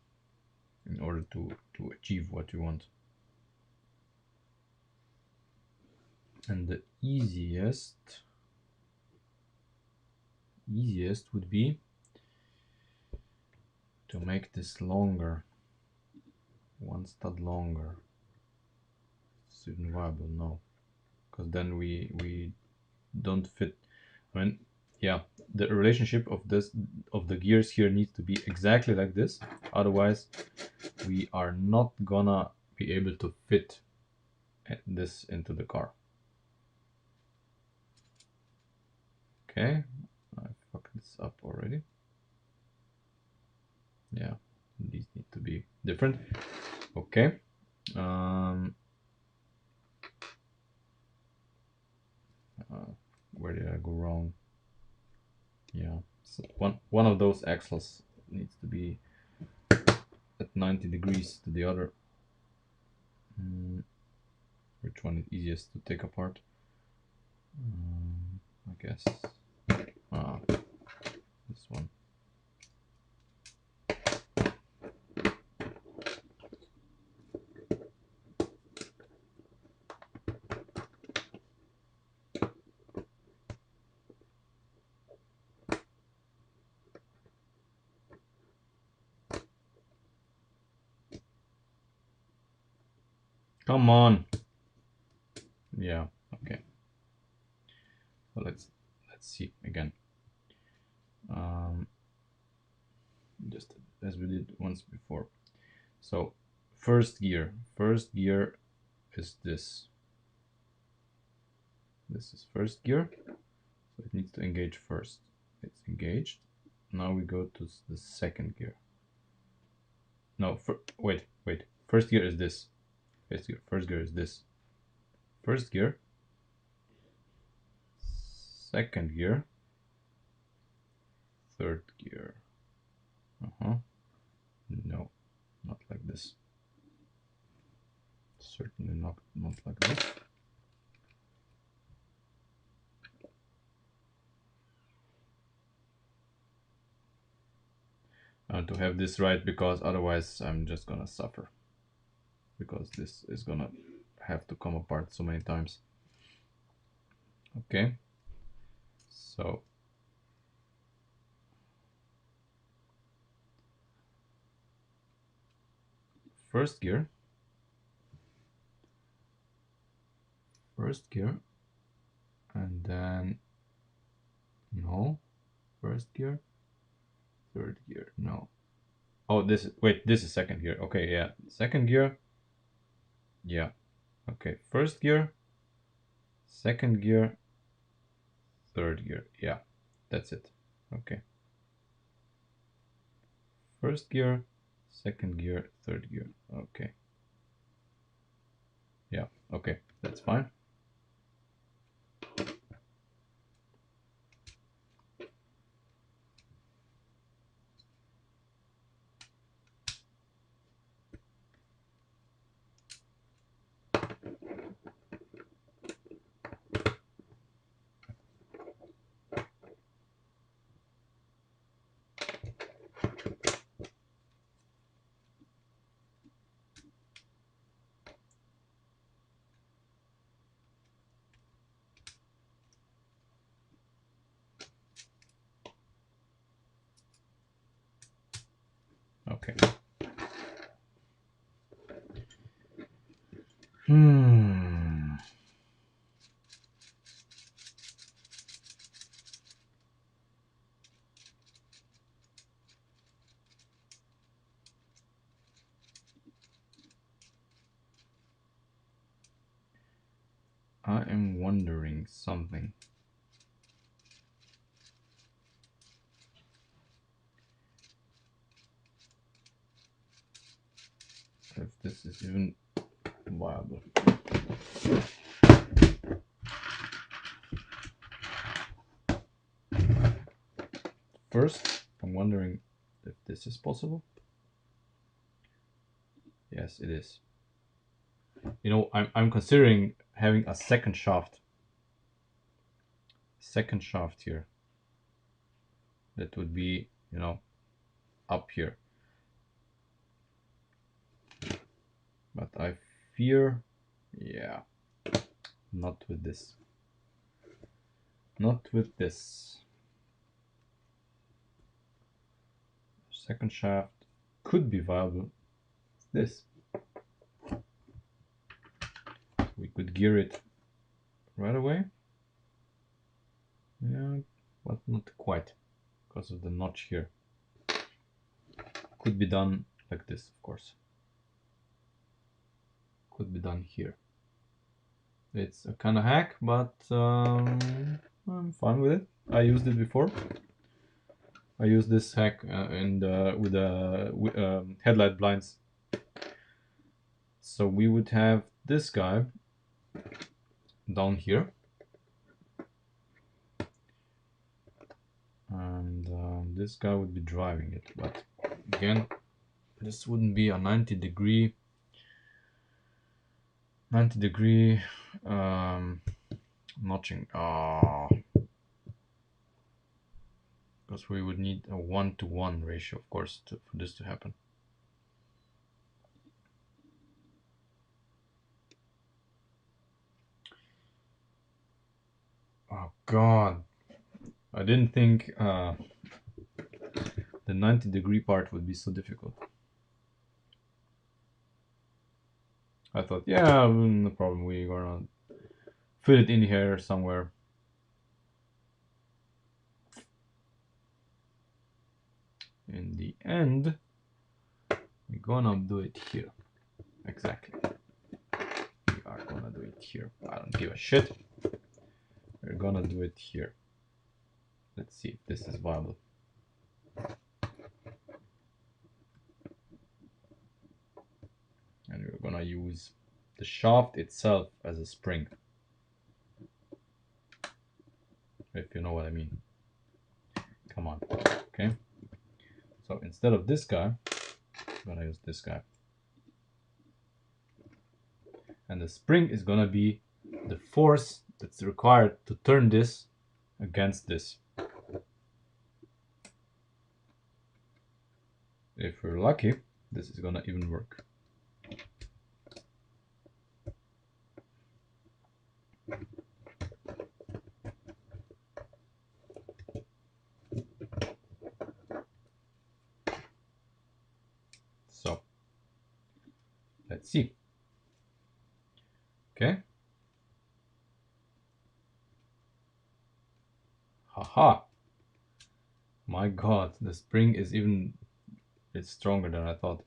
in order to achieve what we want. And the easiest would be to make this longer, 1 stud longer. It's even viable? No, because then we don't fit. I mean, yeah, the relationship of the gears here needs to be exactly like this, otherwise we are not gonna be able to fit this into the car. Okay, I fucked this up already. Yeah, these need to be different. Okay. Where did I go wrong? Yeah, so one of those axles needs to be at 90 degrees to the other. Which one is easiest to take apart? I guess this one. Come on. Yeah, okay. So let's see again. Just as we did once before. So first gear is this. This is first gear, so it needs to engage first. It's engaged. Now we go to the second gear. No, wait. First gear is this. First gear is this. First gear. Second gear. Third gear. No, not like this. Certainly not like this. I want to have this right, because otherwise I'm just gonna suffer, because this is gonna have to come apart so many times. Okay, so first gear, and then no, first gear, third gear, no. Oh, this is second gear. Okay, yeah, second gear. Yeah, okay, first gear, second gear, third gear. Yeah, that's it. Okay. First gear, second gear, third gear. Okay. Yeah, okay, that's fine. Okay. I am wondering something. If this is even viable. First, I'm wondering if this is possible. Yes, it is. You know, I'm considering having a second shaft. Second shaft here. That would be, you know, up here. But I fear, yeah, not with this. Not with this. Second shaft could be viable. This. We could gear it right away. Yeah, but not quite because of the notch here. Could be done like this, of course. Could be done here. It's a kind of hack, but I'm fine with it. I used it before. I used this hack with the headlight blinds. So we would have this guy down here, and this guy would be driving it. But again, this wouldn't be a 90 degree notching. Because we would need a 1-to-1 ratio, of course, for this to happen. Oh God, I didn't think the 90 degree part would be so difficult. I thought, yeah, no problem, we're gonna fit it in here somewhere. In the end, we're gonna do it here. Exactly. We are gonna do it here. I don't give a shit. We're gonna do it here. Let's see if this is viable. And we're gonna use the shaft itself as a spring. If you know what I mean. Come on. Okay. So instead of this guy, I'm gonna use this guy. And the spring is gonna be the force that's required to turn this against this. If we're lucky, this is gonna even work. So let's see. Okay. Haha. My God, the spring is even, it's stronger than I thought.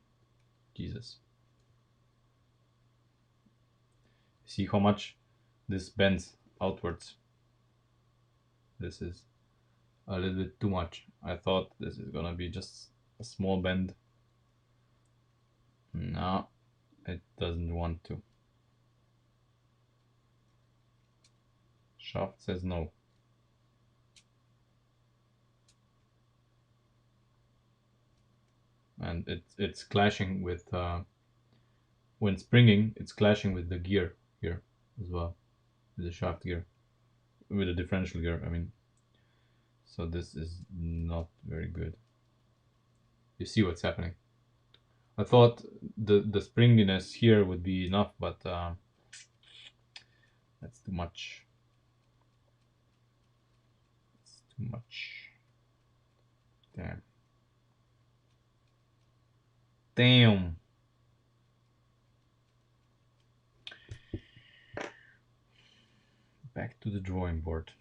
Jesus. See how much this bends outwards. This is a little bit too much. I thought this is gonna be just a small bend. No, it doesn't want to. Shaft says no. And it's clashing with when springing, it's clashing with the gear here as well, with the shaft gear, with the differential gear, I mean. So this is not very good. You see what's happening. I thought the springiness here would be enough, but that's too much. It's too much. Damn. Damn. Back to the drawing board.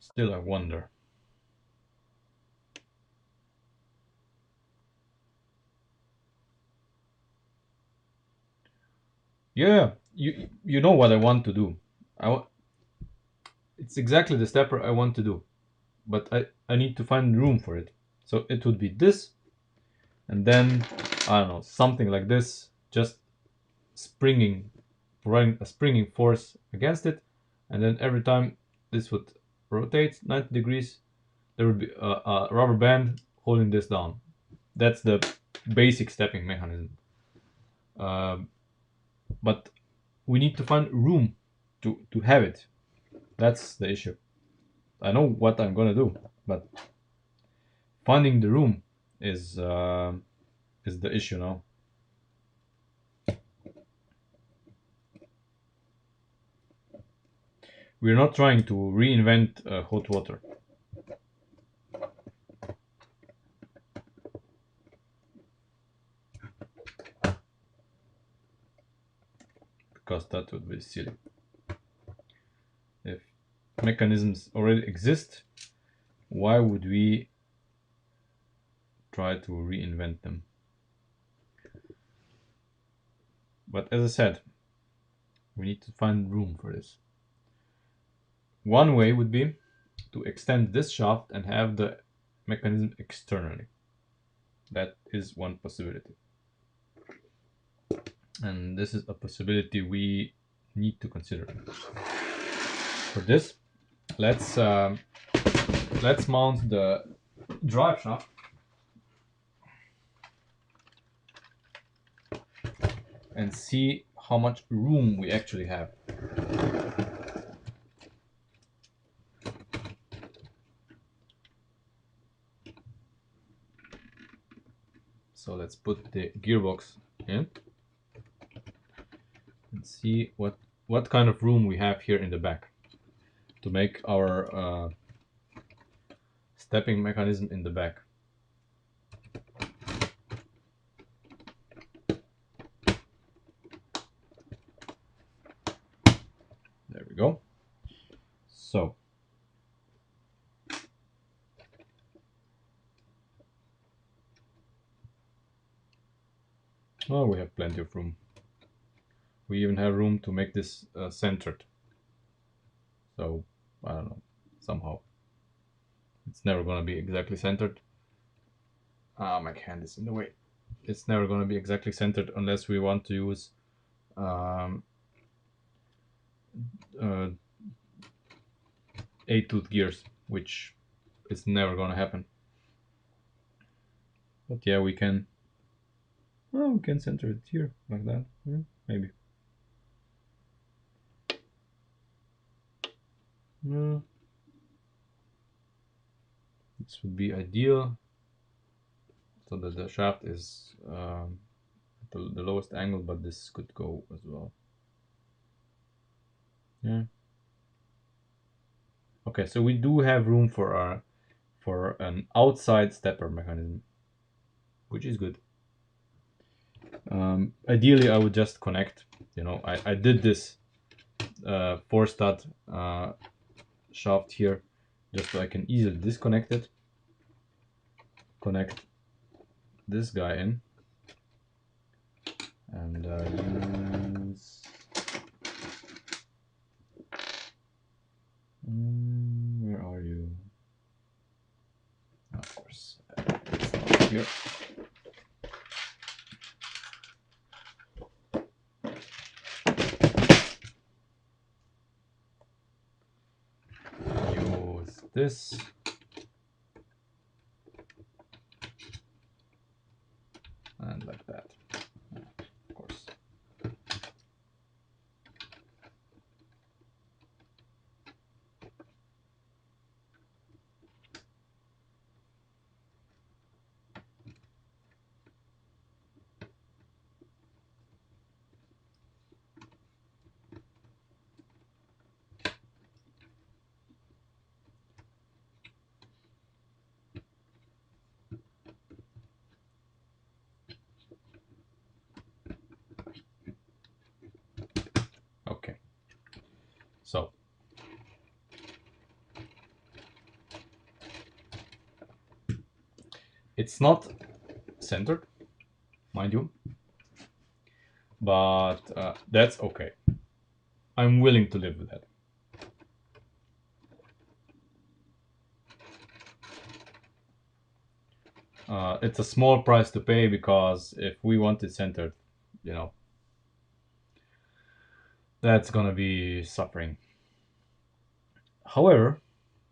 Still, I wonder. Yeah, you know what I want to do. It's exactly the stepper I want to do, but I need to find room for it. So it would be this, and then I don't know, something like this, just springing, providing a springing force against it, and then every time this would rotate 90 degrees, there would be a rubber band holding this down. That's the basic stepping mechanism. But we need to find room to have it. That's the issue. I know what I'm gonna do, but finding the room is the issue now. We're not trying to reinvent hot water. Because that would be silly. If mechanisms already exist, why would we try to reinvent them? But as I said, we need to find room for this. One way would be to extend this shaft and have the mechanism externally. That is one possibility. And this is a possibility we need to consider. For this, let's mount the drive shaft and see how much room we actually have. So let's put the gearbox in and see what kind of room we have here in the back to make our stepping mechanism in the back. There we go. So oh, we have plenty of room. We even have room to make this centered. So I don't know, somehow it's never gonna be exactly centered. My hand is in the way. It's never gonna be exactly centered unless we want to use 8-tooth gears, which is never gonna happen. But yeah, we can. Oh, we can center it here like that. Maybe. This would be ideal, so that the shaft is at the lowest angle, but this could go as well. Yeah. Okay, so we do have room for an outside stepper mechanism, which is good. Ideally, I would just connect. You know, I did this 4-stud shaft here, just so I can easily disconnect it. Connect this guy in, and use. Where are you? Of course, it's not here. Use this. And like that, of course. Okay, so it's not centered, mind you, but that's okay. I'm willing to live with that. It's a small price to pay, because if we want it centered, you know, that's gonna be suffering. However,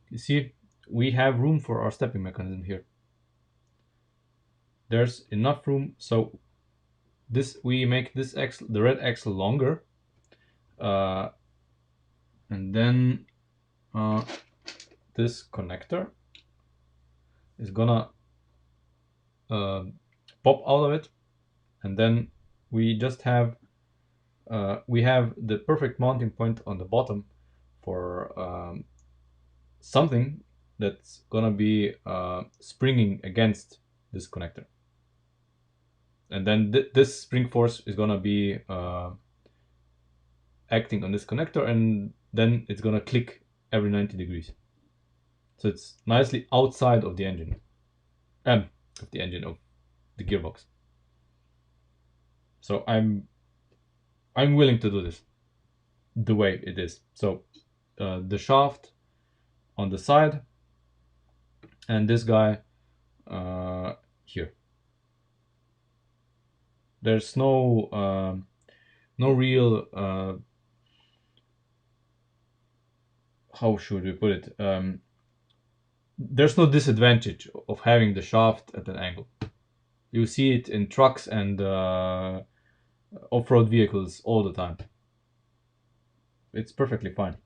you see, we have room for our stepping mechanism here. There's enough room, so this, we make this axle, the red axle, longer, and then this connector is gonna pop out of it, and then we just have we have the perfect mounting point on the bottom for something that's gonna be springing against this connector, and then this spring force is gonna be acting on this connector, and then it's gonna click every 90 degrees. So it's nicely outside of the engine, of the gearbox. So I'm willing to do this the way it is. So the shaft on the side, and this guy here. There's no real how should we put it? There's no disadvantage of having the shaft at an angle. You see it in trucks and off-road vehicles all the time. It's perfectly fine.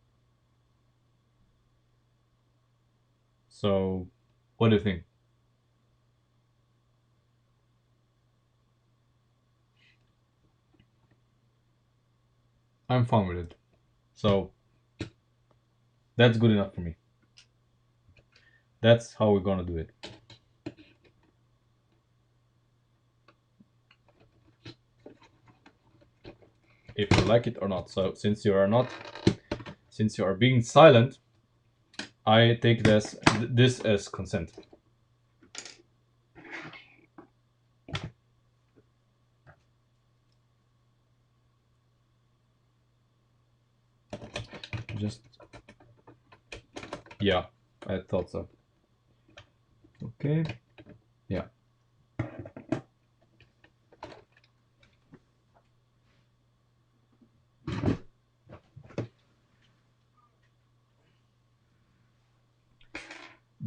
So, what do you think? I'm fine with it. So, that's good enough for me. That's how we're gonna do it. If you like it or not. So, since you are being silent, I take this as consent. Just, yeah, I thought so. Okay, yeah.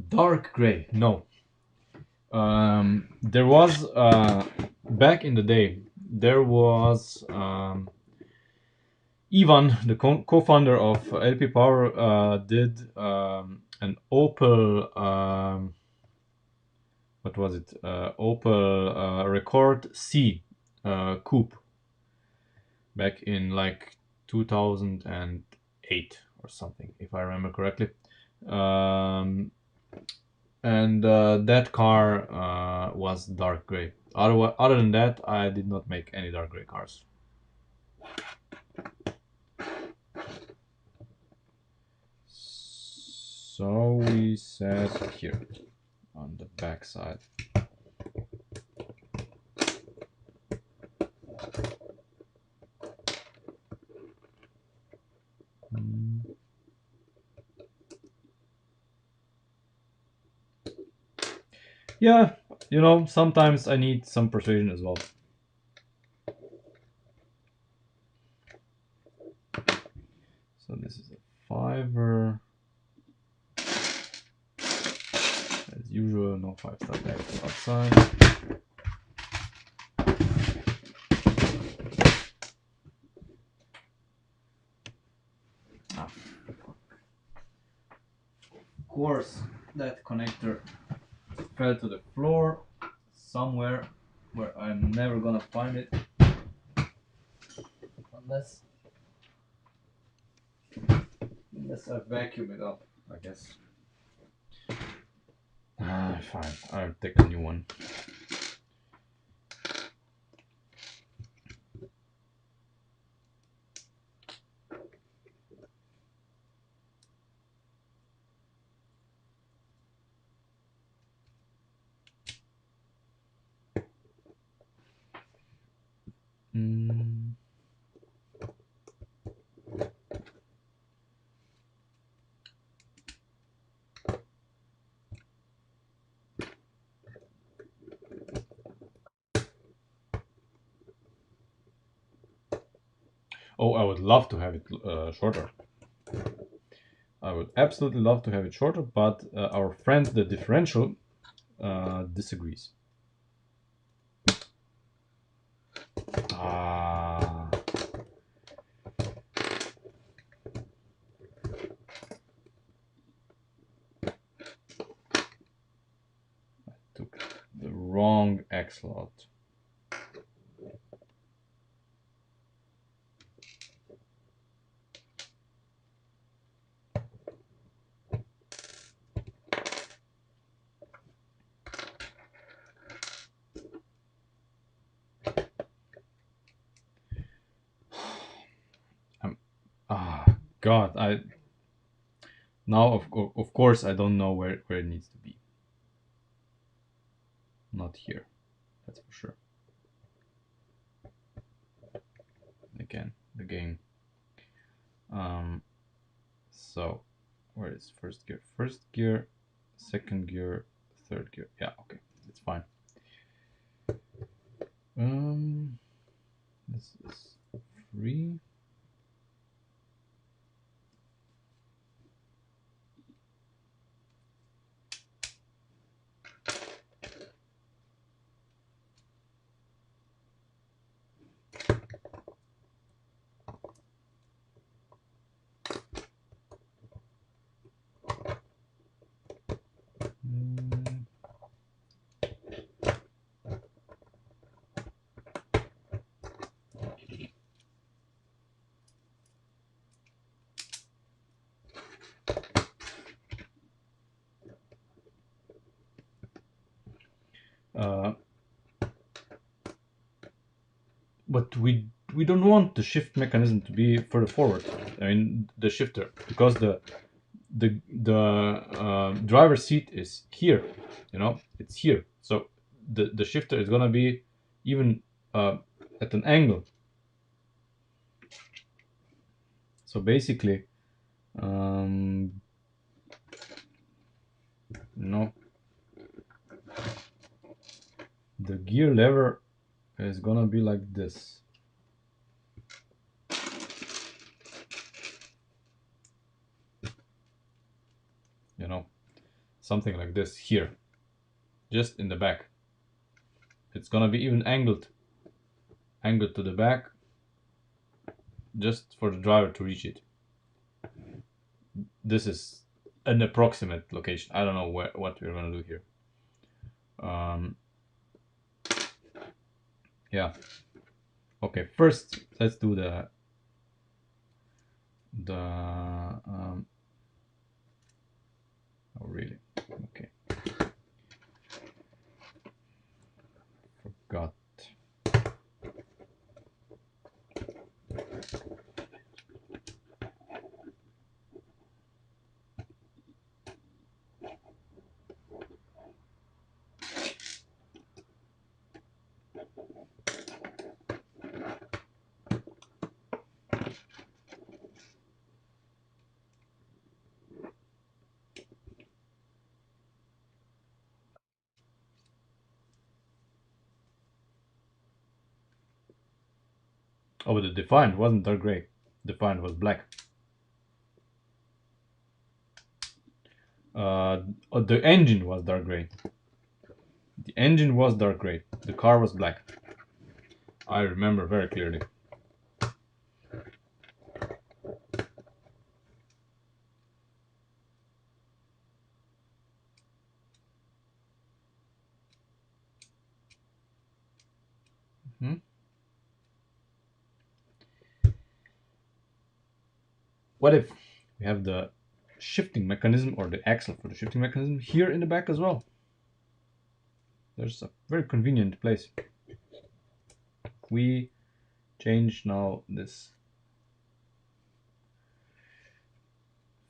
Dark gray, no. There was back in the day, there was Ivan, the co-founder of LP Power, did an Opel, what was it? Opel Record C coupe back in like 2008 or something, if I remember correctly. and that car was dark gray. Other than that, I did not make any dark gray cars. So we set here on the back side. Yeah, you know, sometimes I need some persuasion as well. So this is a 5er. As usual, no 5-star bags outside. Of course, that connector fell to the floor somewhere where I'm never gonna find it unless I vacuum it up, I guess. Fine, I'll take a new one. Oh, I would love to have it shorter. I would absolutely love to have it shorter, but our friend, the differential, disagrees. Ah. I took the wrong axle out. God, now of course I don't know where it needs to be. Not here, that's for sure. Again, the game. So where is first gear? First gear, second gear, third gear. Yeah, okay, it's fine. This is 3. But we don't want the shift mechanism to be further forward. I mean the shifter, because the driver's seat is here. You know, it's here. So the shifter is gonna be even at an angle. So basically, no, the gear lever is gonna be like this. You know, something like this here, just in the back. It's gonna be even angled to the back, just for the driver to reach it. This is an approximate location. I don't know what we're gonna do here. Yeah. Okay, first let's do the oh really? Okay. Oh, but the Defiant wasn't dark gray. Defiant was black. The engine was dark gray. The engine was dark gray. The car was black. I remember very clearly. What if we have the shifting mechanism or the axle for the shifting mechanism here in the back as well? There's a very convenient place. We change now this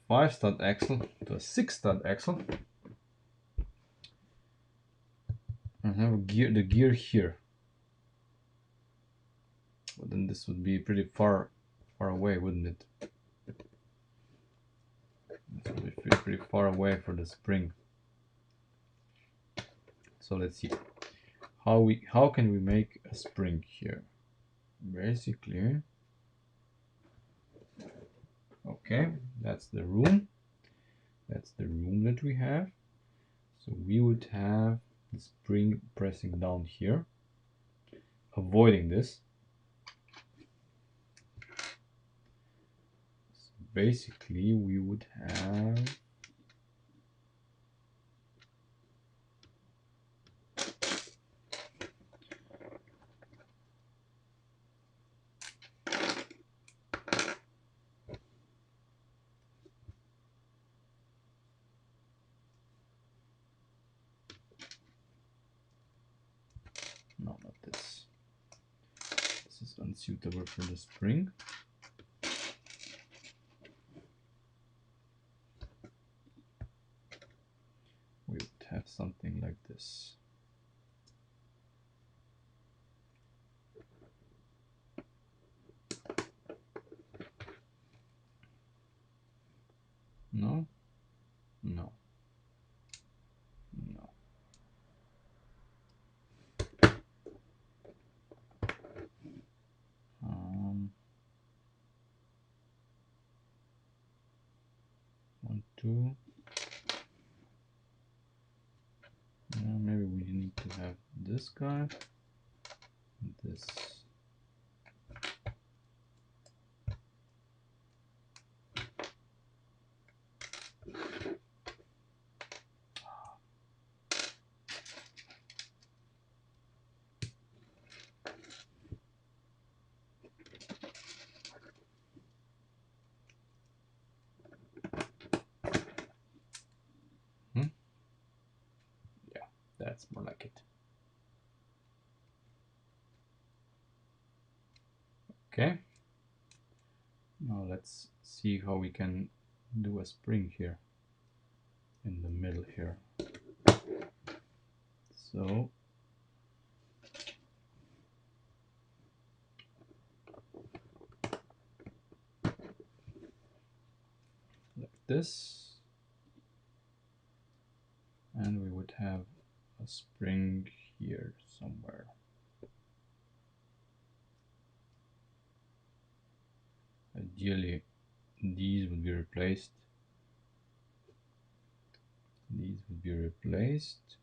5-stud axle to a 6-stud axle and have the gear here. But then this would be pretty far away, wouldn't it? This would be pretty far away for the spring. So let's see how can we make a spring here. Basically, okay, that's the room. That's the room that we have. So we would have the spring pressing down here, avoiding this. So basically, we would have no, not this. This is unsuitable for the spring. We would have something like this. No, no, no. 1, 2. Maybe we need to have this guy, this. Yeah, that's more like it. Okay. Now let's see how we can do a spring here in the middle here. So like this, and we would have a spring here somewhere. Ideally, these would be replaced. These would be replaced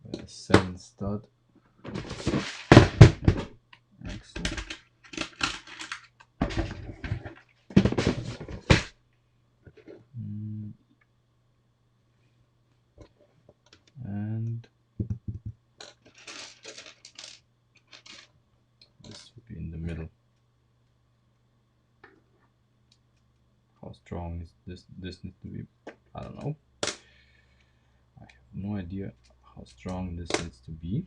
by a 7-stud axle. And this would be in the middle. How strong is this? This needs to be, I don't know. I have no idea how strong this needs to be.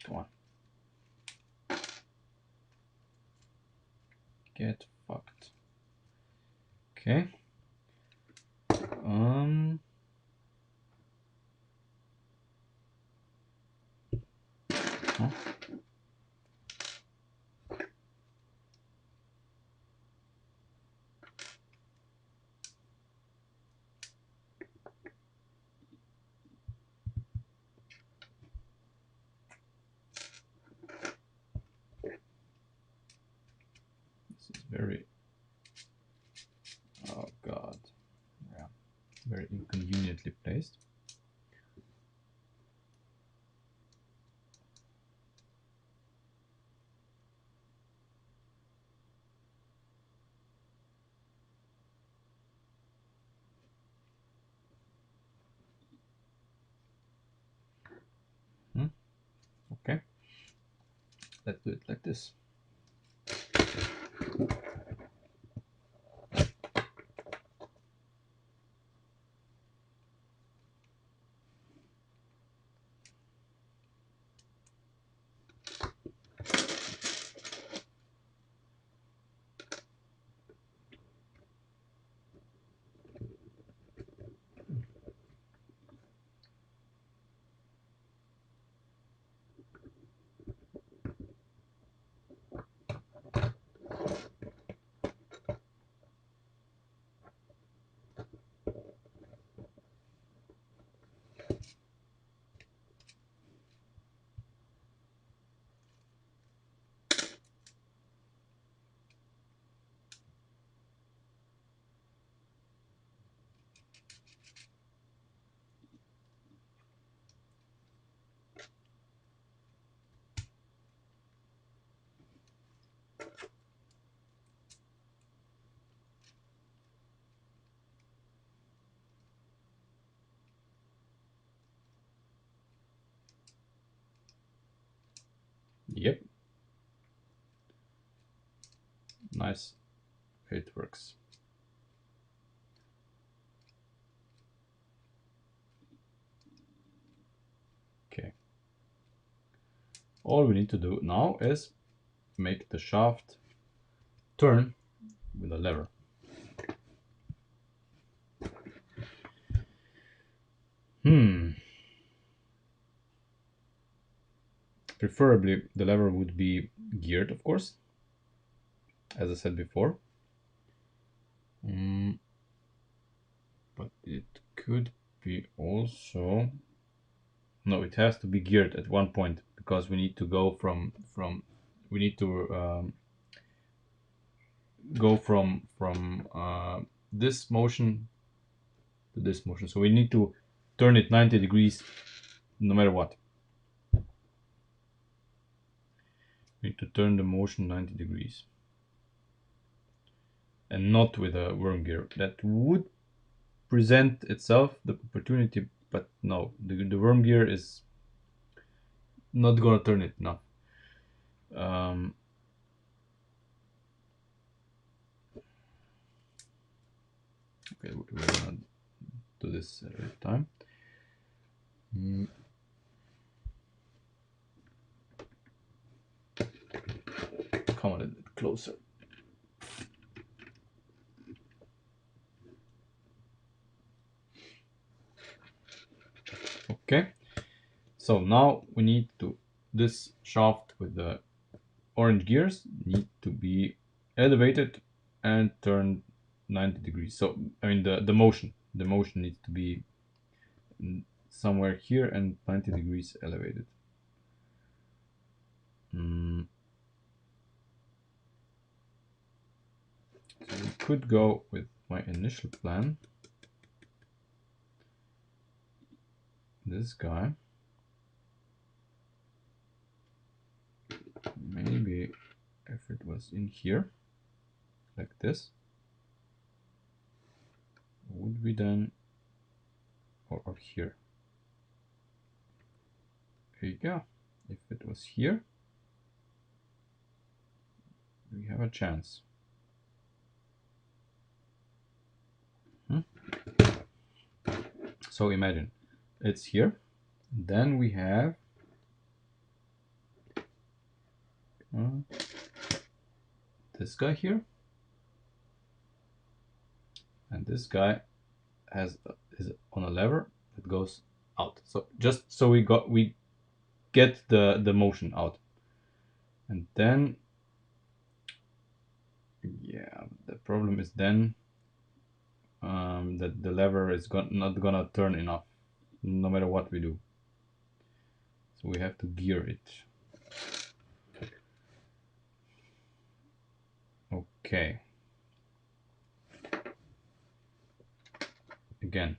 Come on. Get fucked. Okay. Huh? very, oh god, yeah, very inconveniently placed. Okay, let's do it like this. Yep, nice, it works. Okay, all we need to do now is make the shaft turn with a lever. Preferably the lever would be geared, of course, as I said before. But it could be also, no, it has to be geared at one point, because we need to go from we need to go from this motion to this motion. So we need to turn it 90 degrees no matter what. We need to turn the motion 90 degrees. And not with a worm gear. That would present itself the opportunity, but no, the worm gear is not gonna turn it enough. Okay, we're gonna do this every time. Come a little bit closer. Okay, so now we need to, this shaft with the orange gears need to be elevated and turned 90 degrees. So I mean the motion needs to be somewhere here and 90 degrees elevated. So we could go with my initial plan. This guy. Maybe if it was in here, like this, would we then, or here? There you go. If it was here, we have a chance. So imagine it's here. Then we have this guy here, and this guy is on a lever that goes out. So just so we get the motion out, and then yeah, the problem is then that the lever is not gonna turn enough, no matter what we do. So we have to gear it. Okay. Again,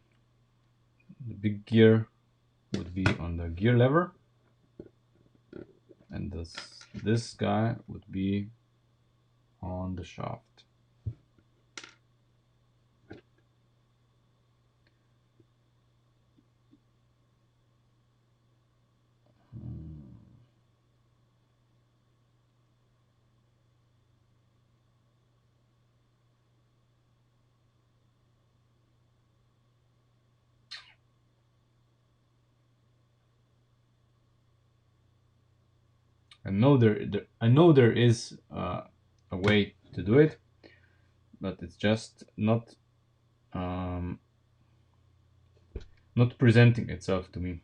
the big gear would be on the gear lever, and this guy would be on the shaft. I know there is a way to do it, but it's just not presenting itself to me.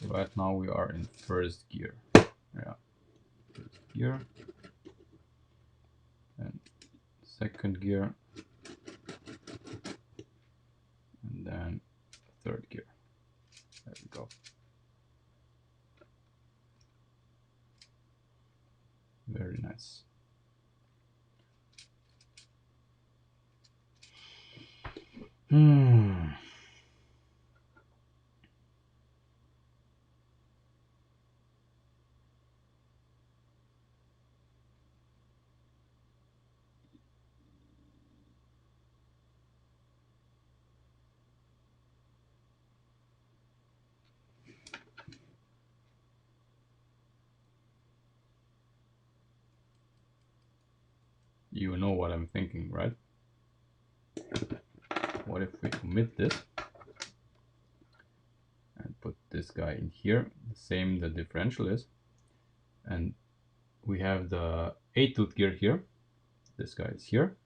Right now we are in first gear. Yeah, first gear and second gear, and then third gear. There we go. Very nice. You know what I'm thinking, right? What if we omit this and put this guy in here, the same the differential is, and we have the 8-tooth gear here. This guy is here.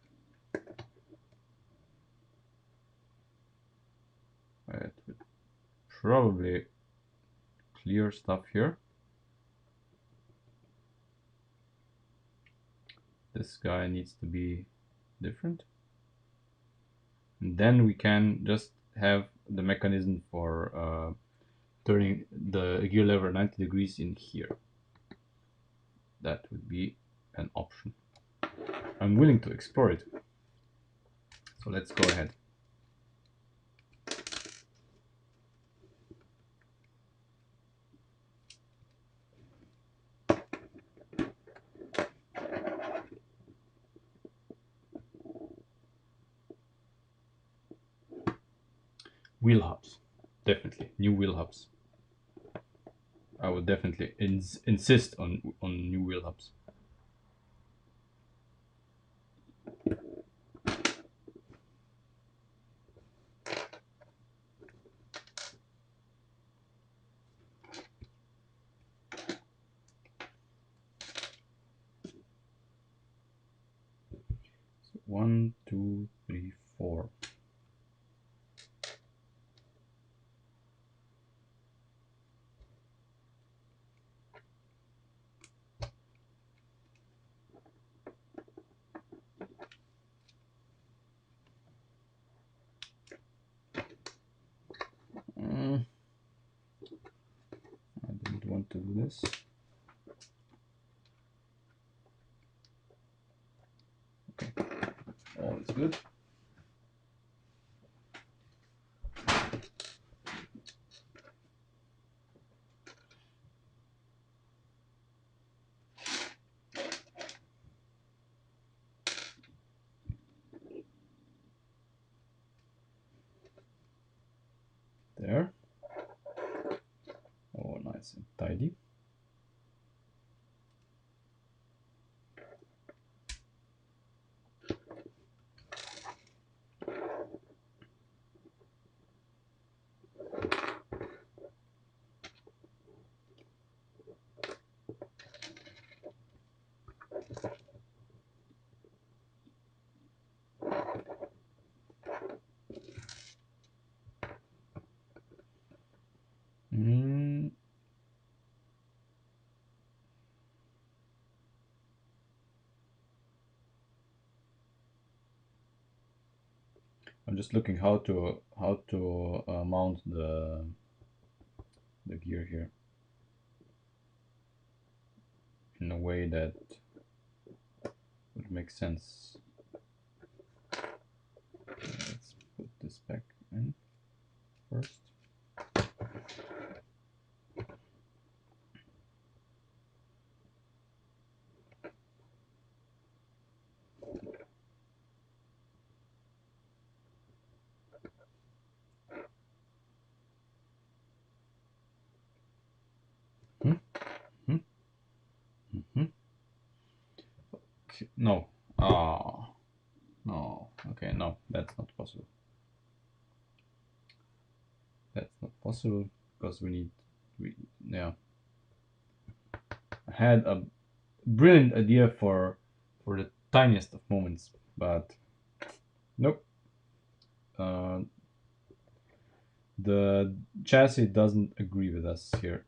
It would probably clear stuff here. This guy needs to be different. And then we can just have the mechanism for turning the gear lever 90 degrees in here. That would be an option. I'm willing to explore it. So let's go ahead. Wheel hubs, definitely new wheel hubs. I would definitely insist on new wheel hubs. So 1, 2, 3, 4. I didn't want to do this. Okay, all is good. There. Oh, nice and tidy. I'm just looking how to mount the gear here in a way that would make sense. Let's put this back in first. Okay, no. No. Okay, no, that's not possible. That's not possible because yeah. I had a brilliant idea for the tiniest of moments, but nope. Uh, the chassis doesn't agree with us here.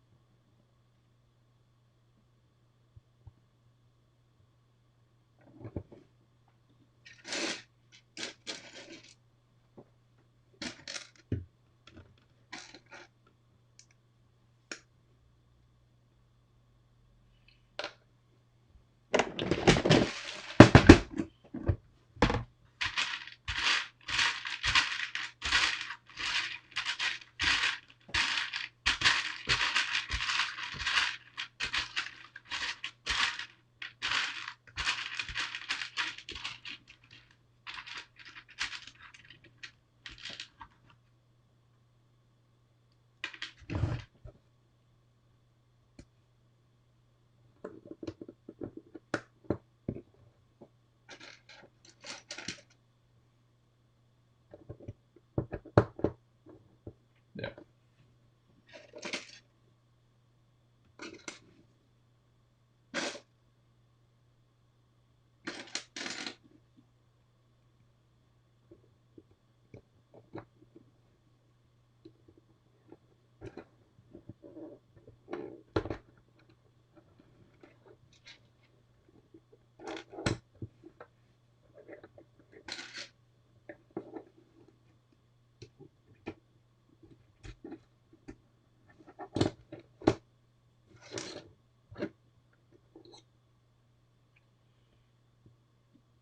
Yeah.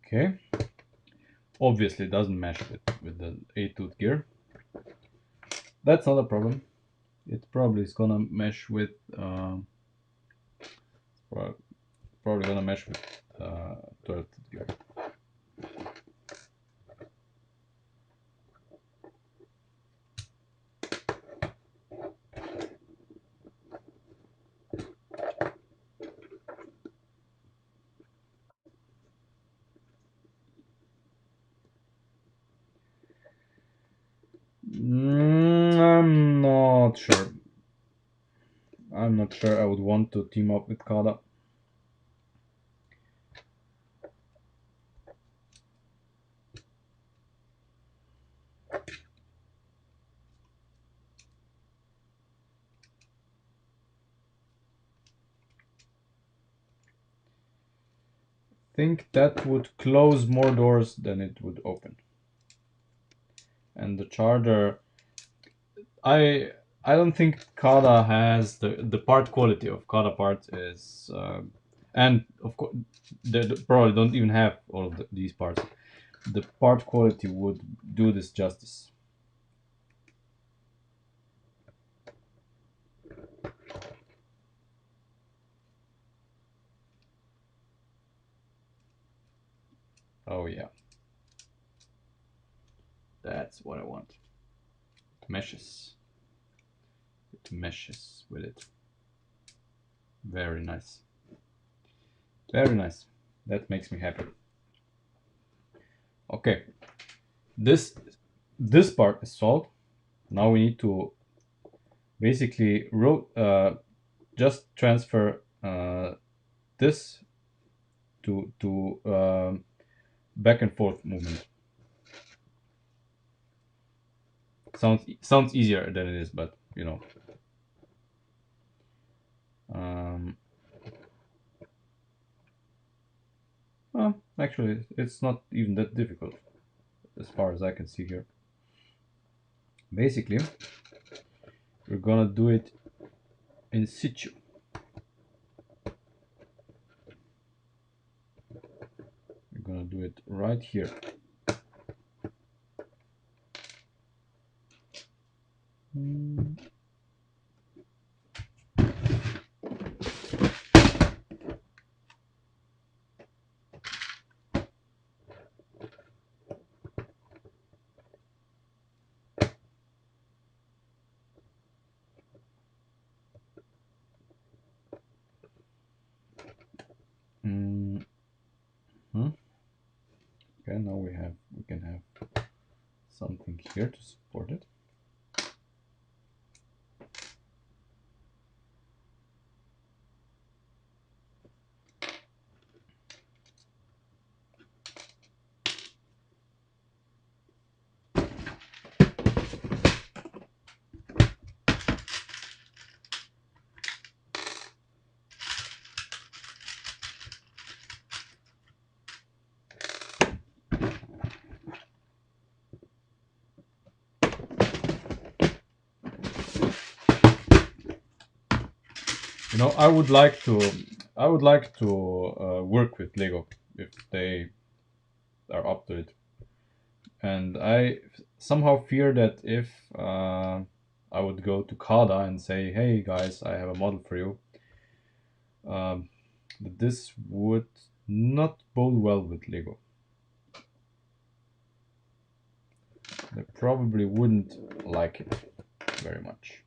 Okay. Obviously, it doesn't mesh with the 8-tooth gear. That's not a problem. It probably is gonna mesh with probably gonna mesh with 12-tooth gear. I'm not sure. I'm not sure I would want to team up with Kada. Think that would close more doors than it would open. And the charger, I don't think Kada has the part quality of Kada parts is, and of course they probably don't even have all of these parts. The part quality would do this justice. Oh yeah, that's what I want. It meshes. It meshes with it. Very nice. Very nice. That makes me happy. Okay, this this part is solved. Now we need to basically just transfer this to back and forth movement. Sounds easier than it is, but you know. Um, well, actually, it's not even that difficult. as far as I can see here. Basically, we're gonna do it in situ. We're gonna do it right here. Okay, now we can have something here to support it. You know, I would like to work with Lego if they are up to it, and I somehow fear that if I would go to Kada and say, "Hey guys, I have a model for you," that this would not bode well with Lego. They probably wouldn't like it very much.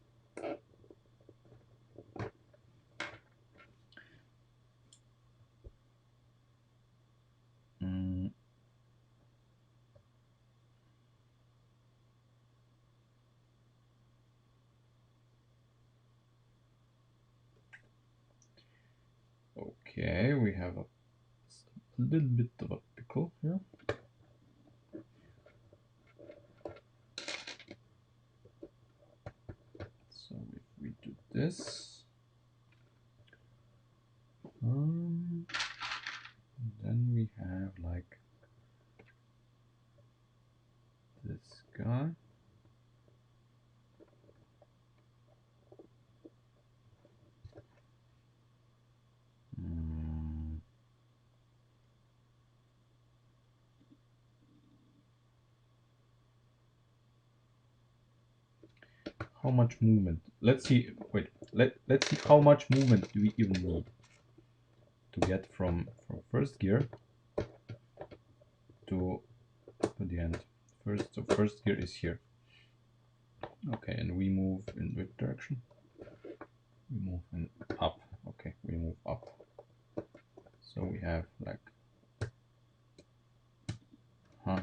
Okay, we have a little bit of a pickle here. So if we do this, then we have like this guy. How much movement? Let's see. Wait. Let's see how much movement do we even need to get from first gear to the end. So first gear is here. Okay, and we move in which direction? We move in up. Okay, we move up. So we have like,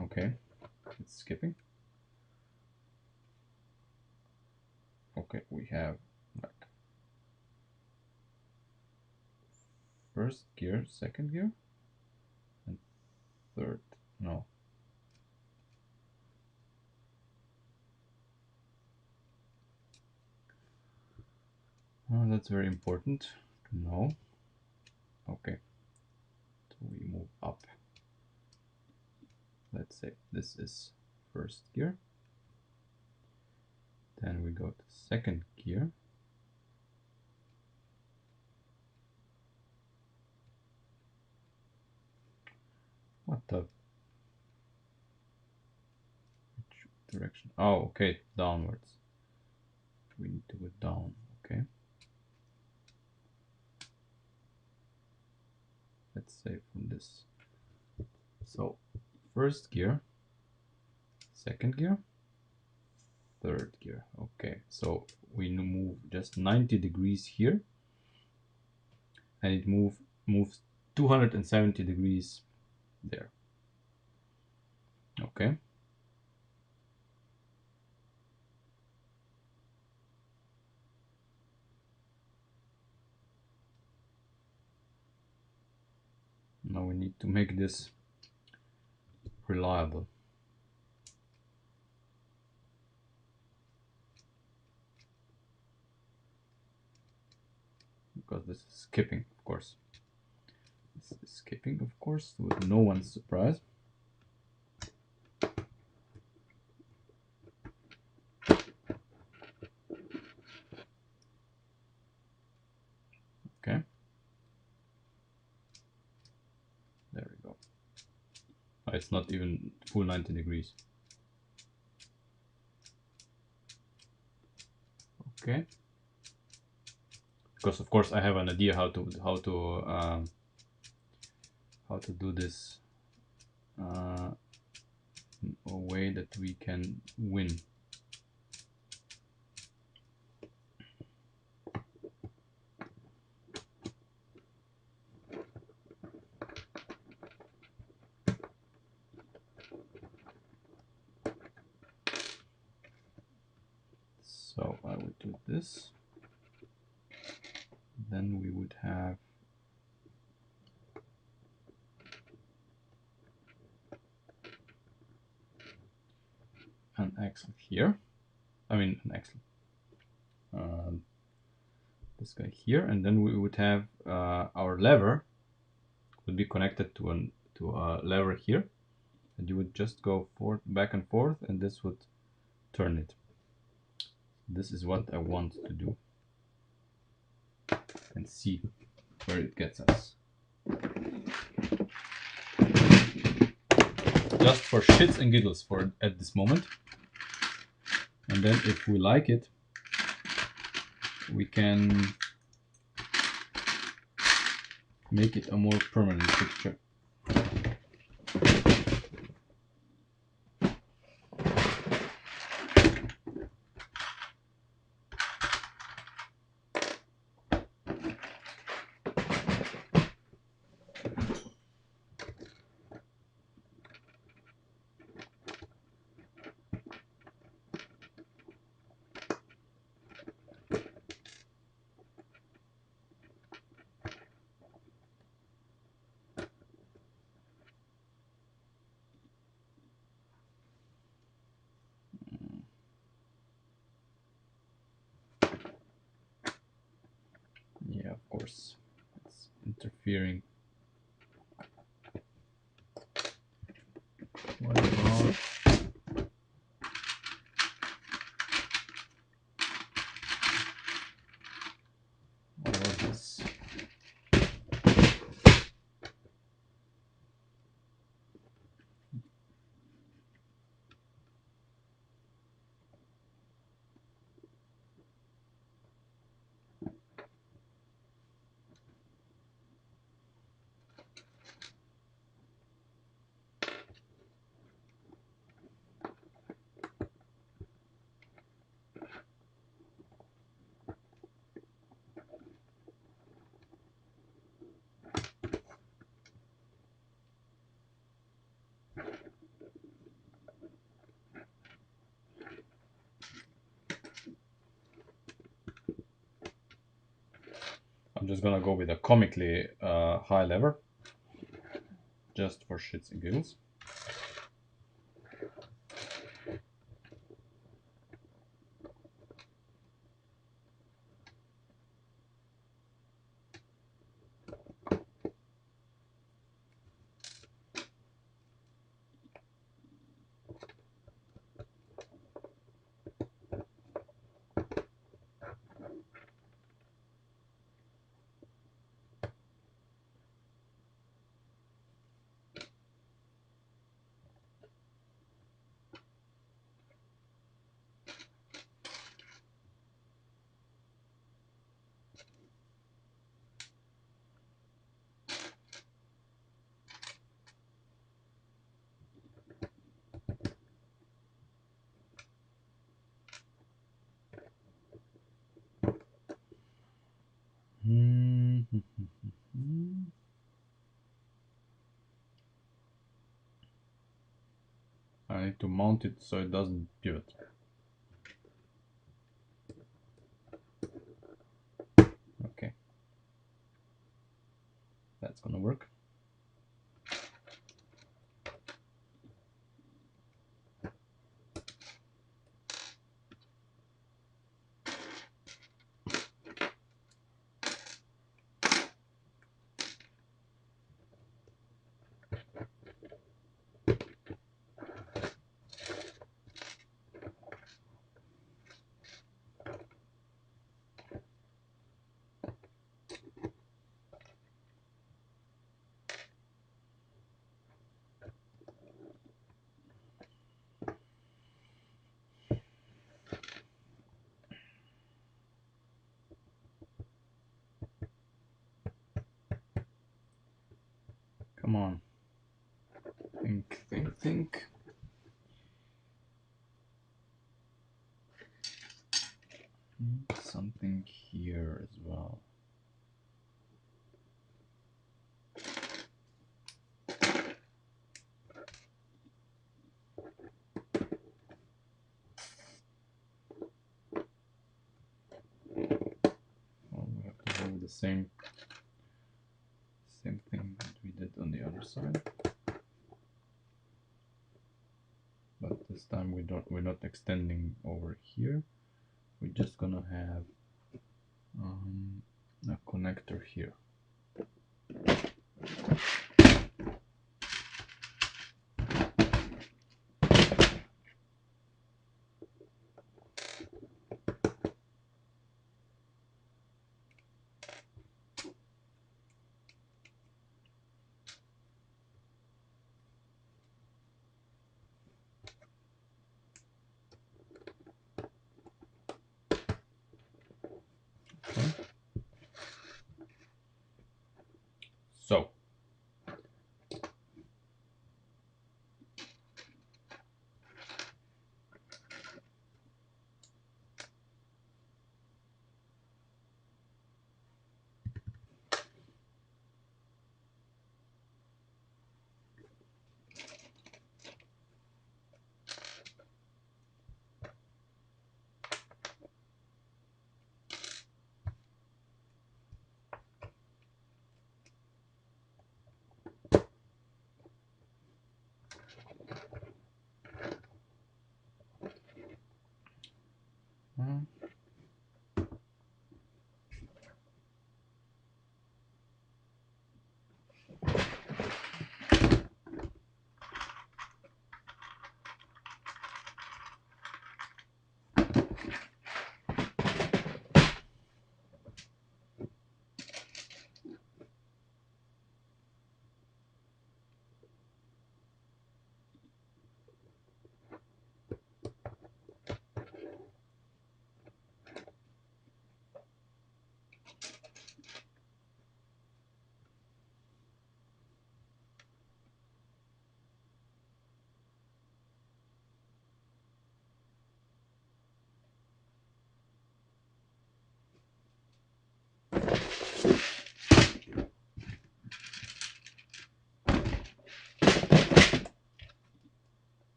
okay, it's skipping. Okay, we have like first gear, second gear, and third. No. Oh, that's very important to know. Okay, so we move up. Let's say this is first gear. Then we go to second gear. What the? Which direction? Oh, okay, downwards. We need to go down, okay. Let's say from this. So, first gear, second gear, third gear. Okay, so we move just 90 degrees here, and it moves 270 degrees there. Okay. Now we need to make this reliable. Because this is skipping, of course. This is skipping, of course, with no one's surprise. it's not even full 90 degrees. Okay. Because of course I have an idea how to do this in a way that we can win. So I would do this. Then we would have an axle here. I mean an axle. This guy here, and then we would have our lever would be connected to a lever here, and you would just go back and forth, and this would turn it. This is what I want to do, and see where it gets us. Just for shits and giggles at this moment, and then if we like it, we can make it a more permanent fixture. Yeah, of course, it's interfering. What about this? I'm just gonna go with a comically high lever, just for shits and giggles. I need to mount it so it doesn't pivot. Okay, that's gonna work. think. Something here as well. Well, we have to do the same thing that we did on the other side. But this time we're not extending over here. We're just gonna have a connector here. Okay. So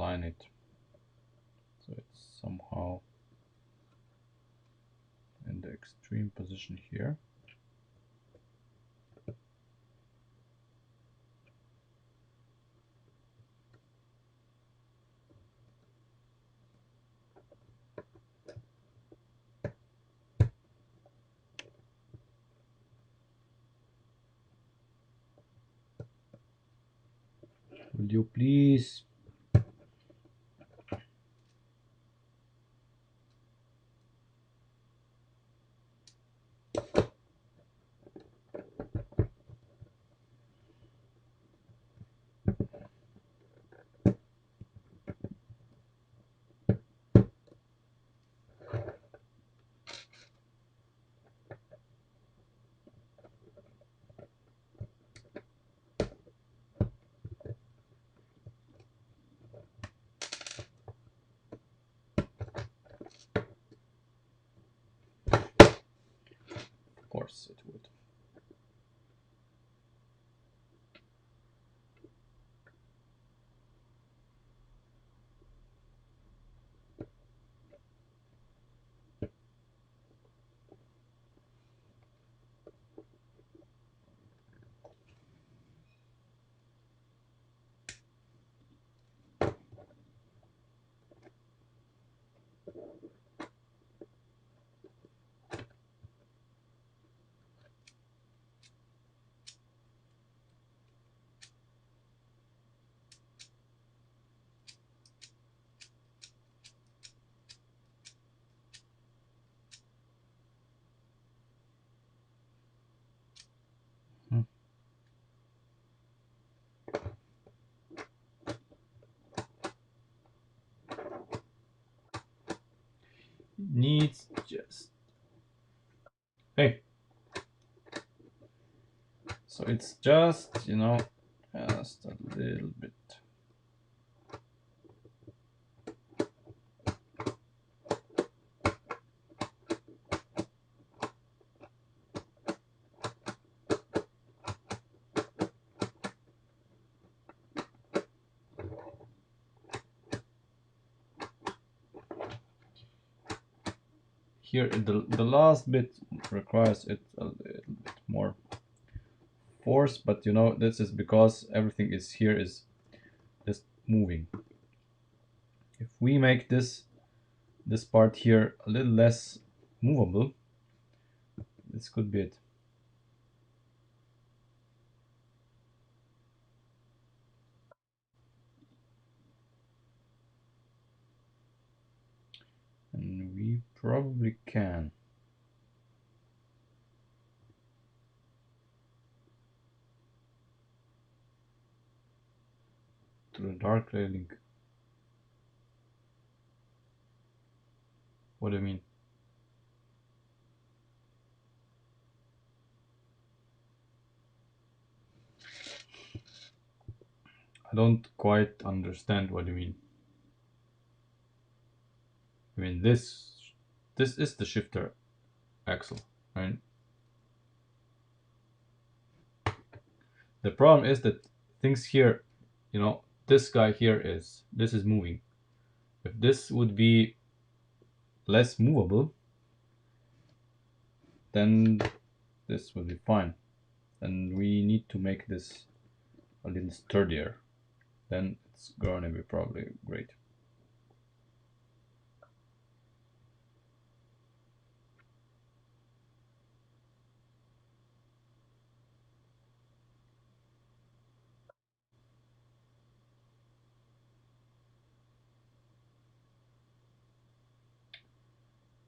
align it so it's somehow in the extreme position here. Will you please? Of course it would. Needs just, hey, so it's just, you know, just a little bit. Here the last bit requires it a little bit more force, but you know, this is because everything is here is just moving. If we make this part here a little less movable, this could be it. And we probably can. To the dark railing. What do you mean? I don't quite understand what you mean. I mean, this is the shifter axle, right? The problem is that things here, you know, this guy here this is moving. If this would be less movable, then this would be fine. And we need to make this a little sturdier. Then it's going to be probably great.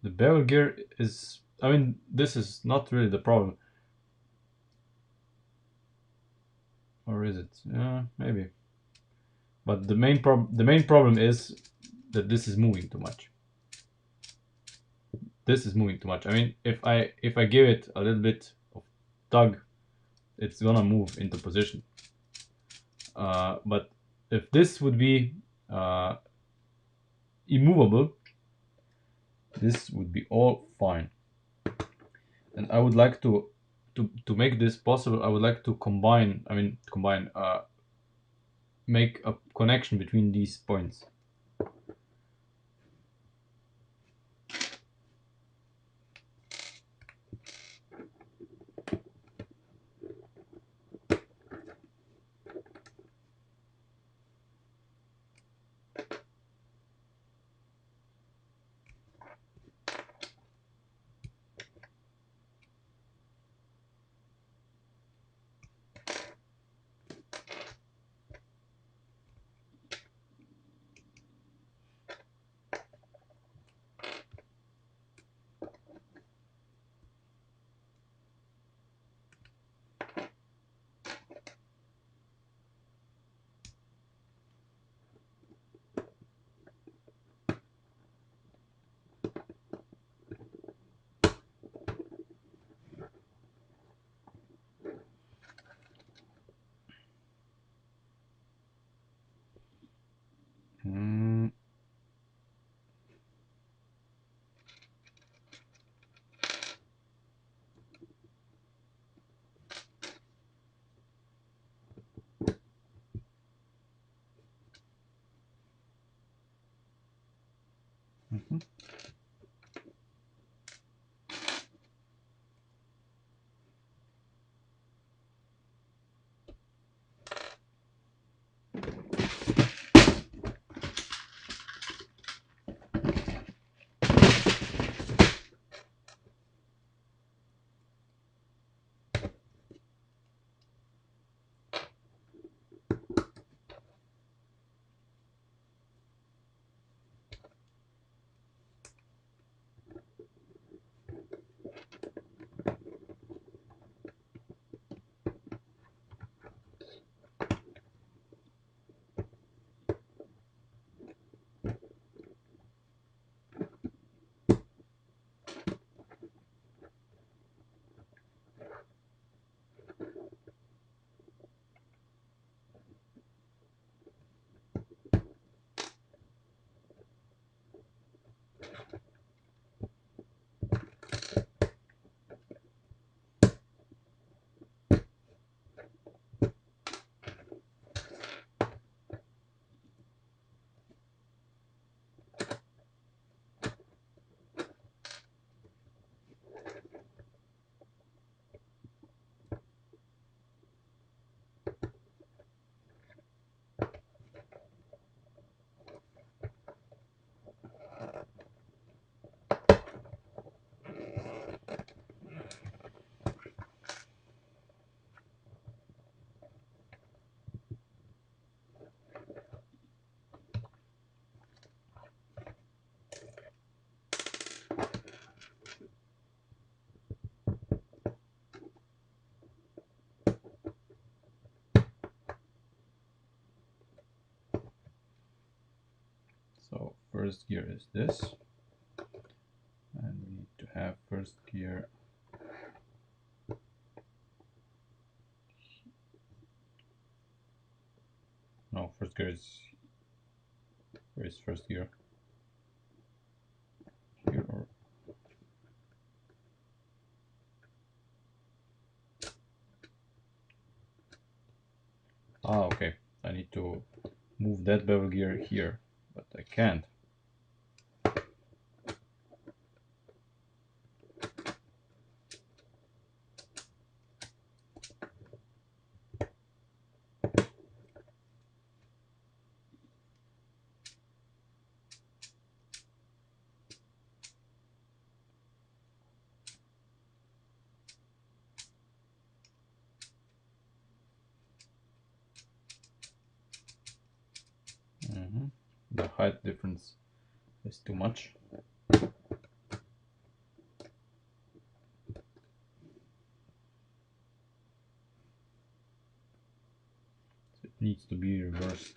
The bevel gear is, I mean, this is not really the problem. Or is it? Yeah, maybe. But the main problem is that this is moving too much. This is moving too much. I mean, if I give it a little bit of tug, it's gonna move into position. But if this would be immovable, this would be all fine. And I would like to make this possible. I would like to make a connection between these points. Mm. Mhm. So first gear is this, and we need to have first gear. No, first gear is, where is first gear? Here or okay. I need to move that bevel gear here, but I can't. The height difference is too much. So it needs to be reversed.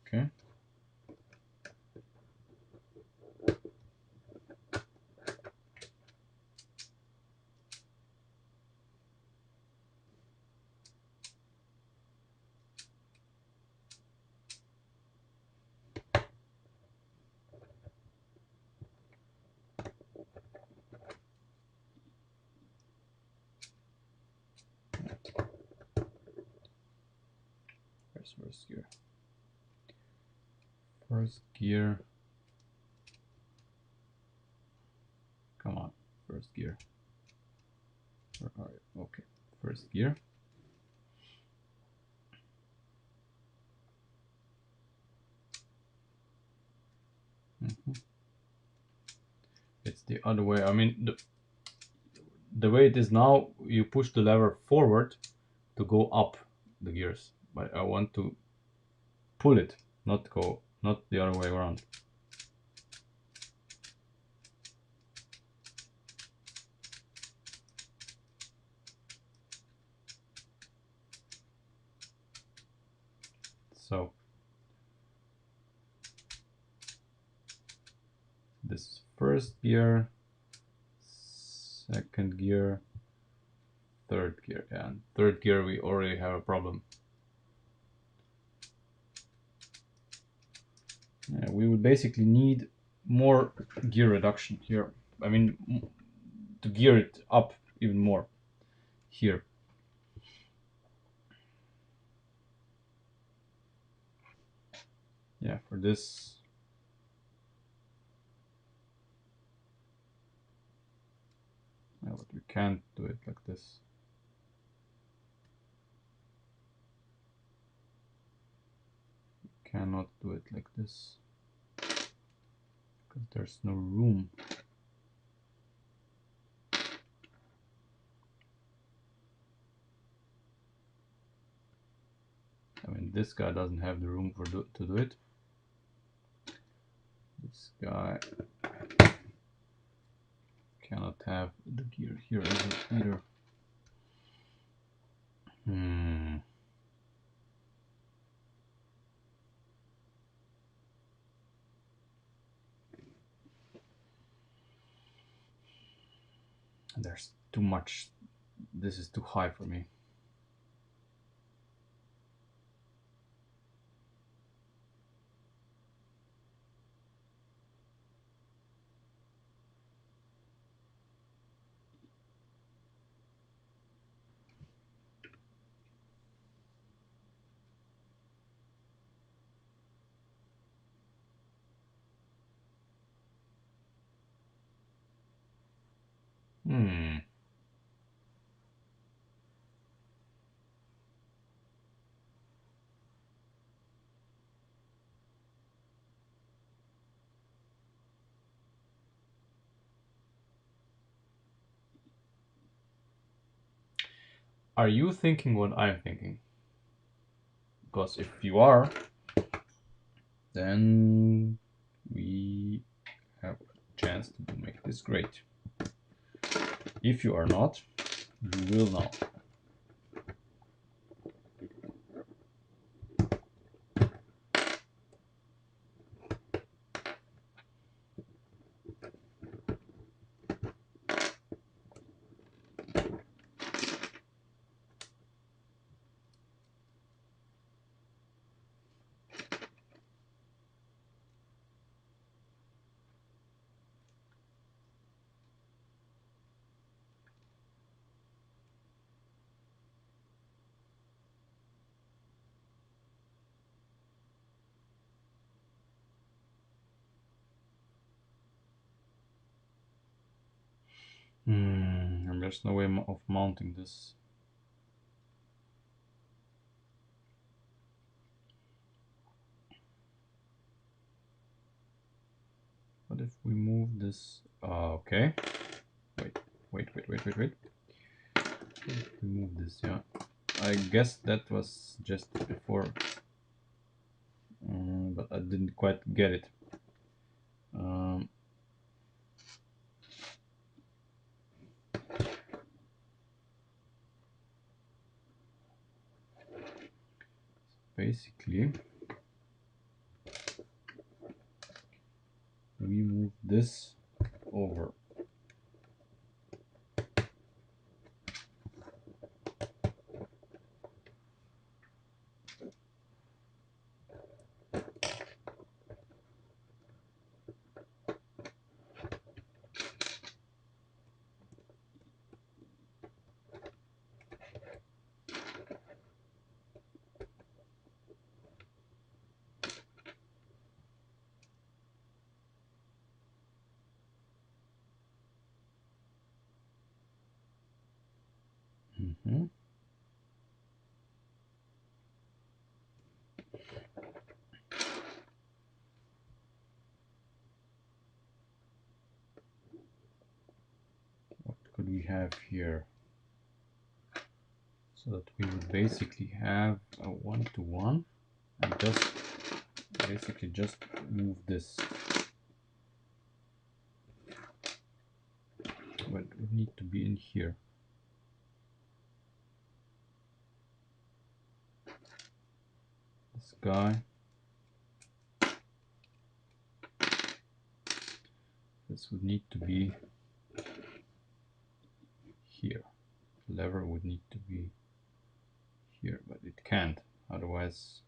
Okay. Where's first gear? First gear. Come on, first gear. Where are you? Okay, first gear. It's the other way. I mean, the way it is now, you push the lever forward to go up the gears, but I want to pull it, not the other way around. So this first gear, second gear, third gear. Yeah, and third gear we already have a problem. Yeah, we would basically need more gear reduction here. I mean, to gear it up even more here. Yeah, for this. Yeah, but we can't do it like this. We cannot do it like this because there's no room. I mean, this guy doesn't have the room to do it. This guy cannot have the gear here either. There's too much. This is too high for me. Are you thinking what I'm thinking? Because if you are, then we have a chance to make this great. If you are not, you will not. And there's no way of mounting this. What if we move this? Okay. Wait. If we move this, yeah. I guess that was just before, but I didn't quite get it. Basically, we move this over. What could we have here? So that we would basically have a 1-to-1 and just basically just move this. Well, it would need to be in here. This guy. This would need to be here. lever would need to be here, but it can't, otherwise.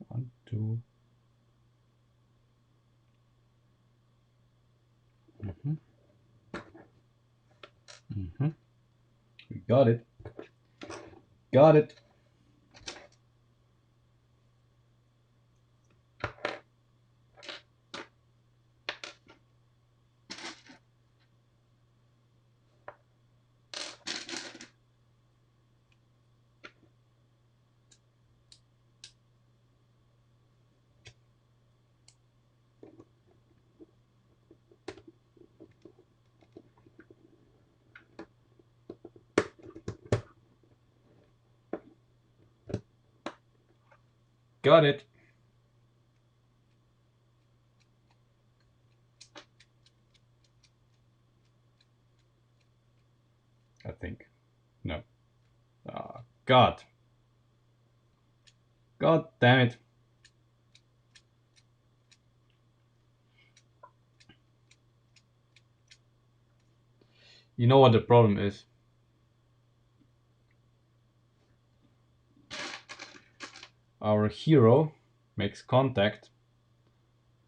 One, two. We got it. Got it. Got it. I think. No. God. God damn it. You know what the problem is? Our hero makes contact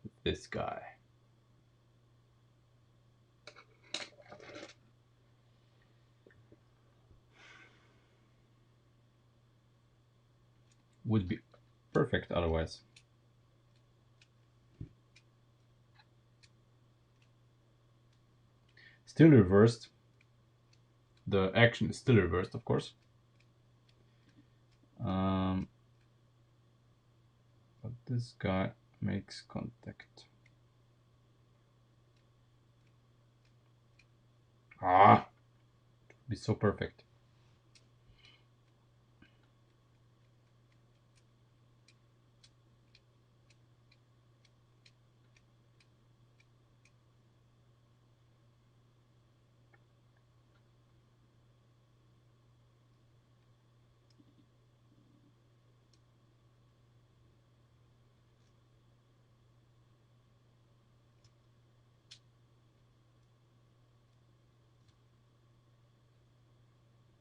with this guy. Would be perfect otherwise. Still reversed. The action is still reversed, of course. But this guy makes contact. Ah! It would be so perfect.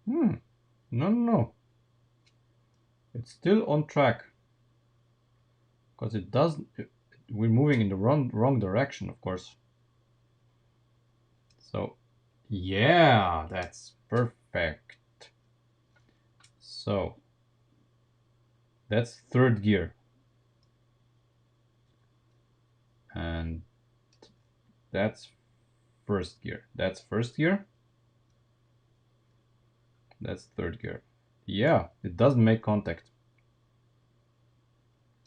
No, no, no. It's still on track. Because it doesn't... We're moving in the wrong direction, of course. So, yeah, that's perfect. So, that's third gear. And that's first gear. That's first gear. That's third gear. Yeah, it doesn't make contact.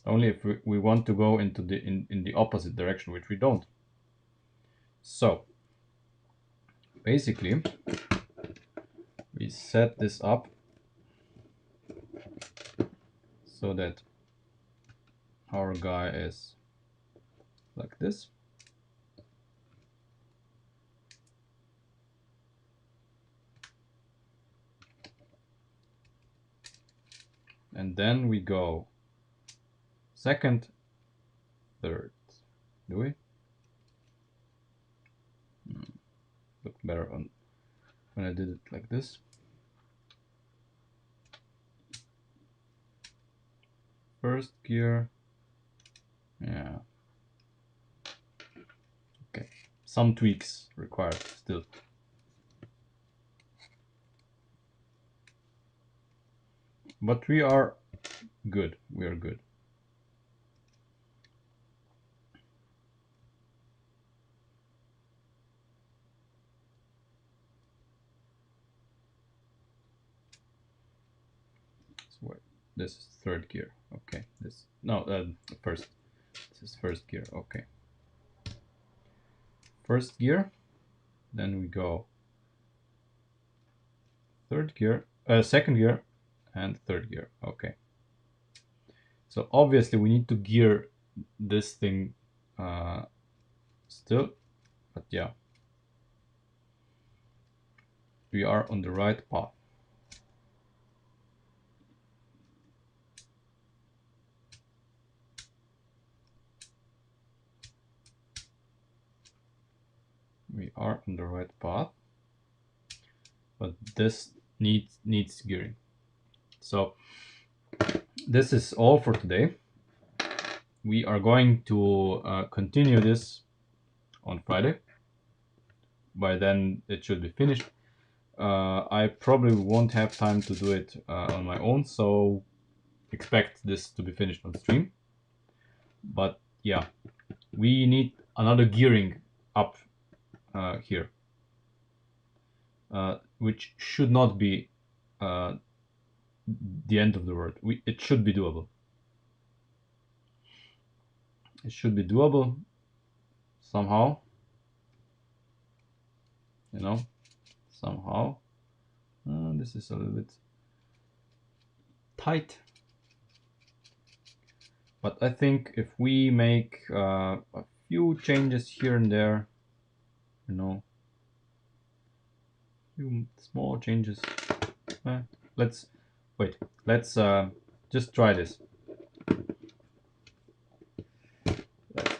Only if we want to go into the in the opposite direction, which we don't. So basically we set this up so that our guy is like this. And then we go second, third. Do we? Look better on when I did it like this. First gear. Yeah. Okay. Some tweaks required still. But we are good. We are good. So wait, this is third gear. Okay. This first. This is first gear. Okay. First gear. Then we go third gear, second gear, and third gear. Okay. So obviously we need to gear this thing still, but yeah, we are on the right path. We are on the right path, but this needs gearing. So this is all for today. We are going to continue this on Friday. By then it should be finished. I probably won't have time to do it on my own, so expect this to be finished on stream. But yeah, we need another gearing up here, which should not be the end of the world. It should be doable. It should be doable somehow, you know, somehow. This is a little bit tight, but I think if we make a few changes here and there, you know, few small changes. Let's just try this.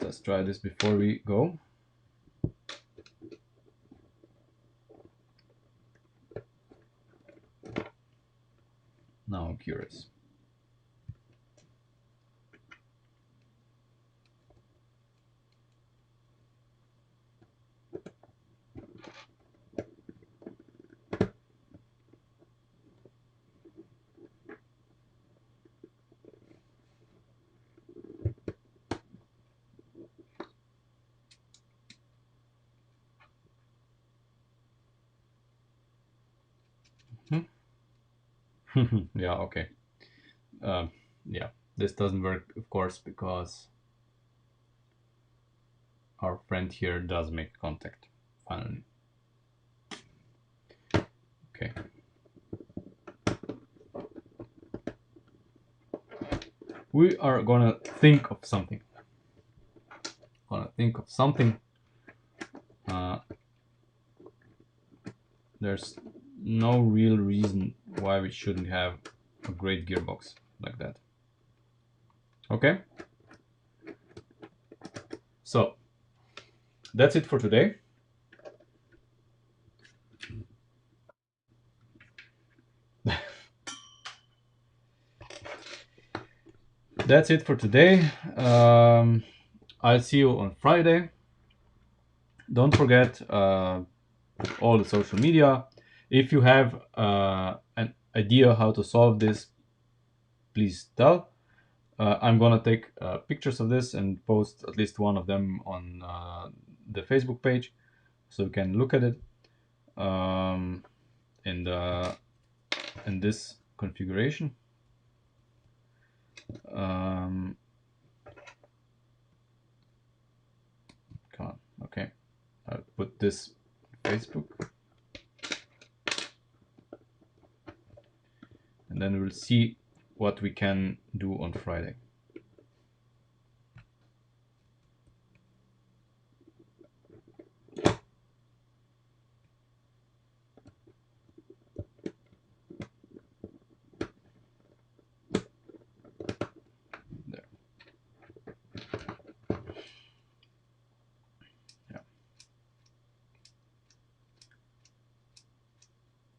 Let's try this before we go. Now I'm curious. Yeah, okay. Yeah, this doesn't work, of course, because our friend here does make contact finally. Okay. We are gonna think of something. There's no real reason why we shouldn't have a great gearbox like that. Okay. So that's it for today. That's it for today. I'll see you on Friday. Don't forget all the social media. If you have an idea how to solve this, please tell. I'm gonna take pictures of this and post at least one of them on the Facebook page, so you can look at it in this configuration. Come on, okay. I'll put this on Facebook, and then we'll see what we can do on Friday. There.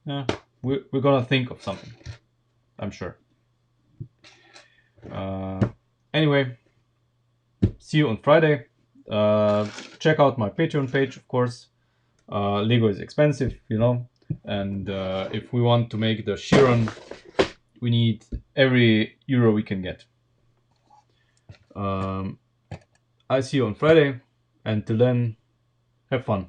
Yeah, we're gonna think of something, I'm sure. Anyway, see you on Friday. Check out my Patreon page, of course. Lego is expensive, you know, and if we want to make the Chiron, we need every euro we can get. I see you on Friday, and till then, have fun.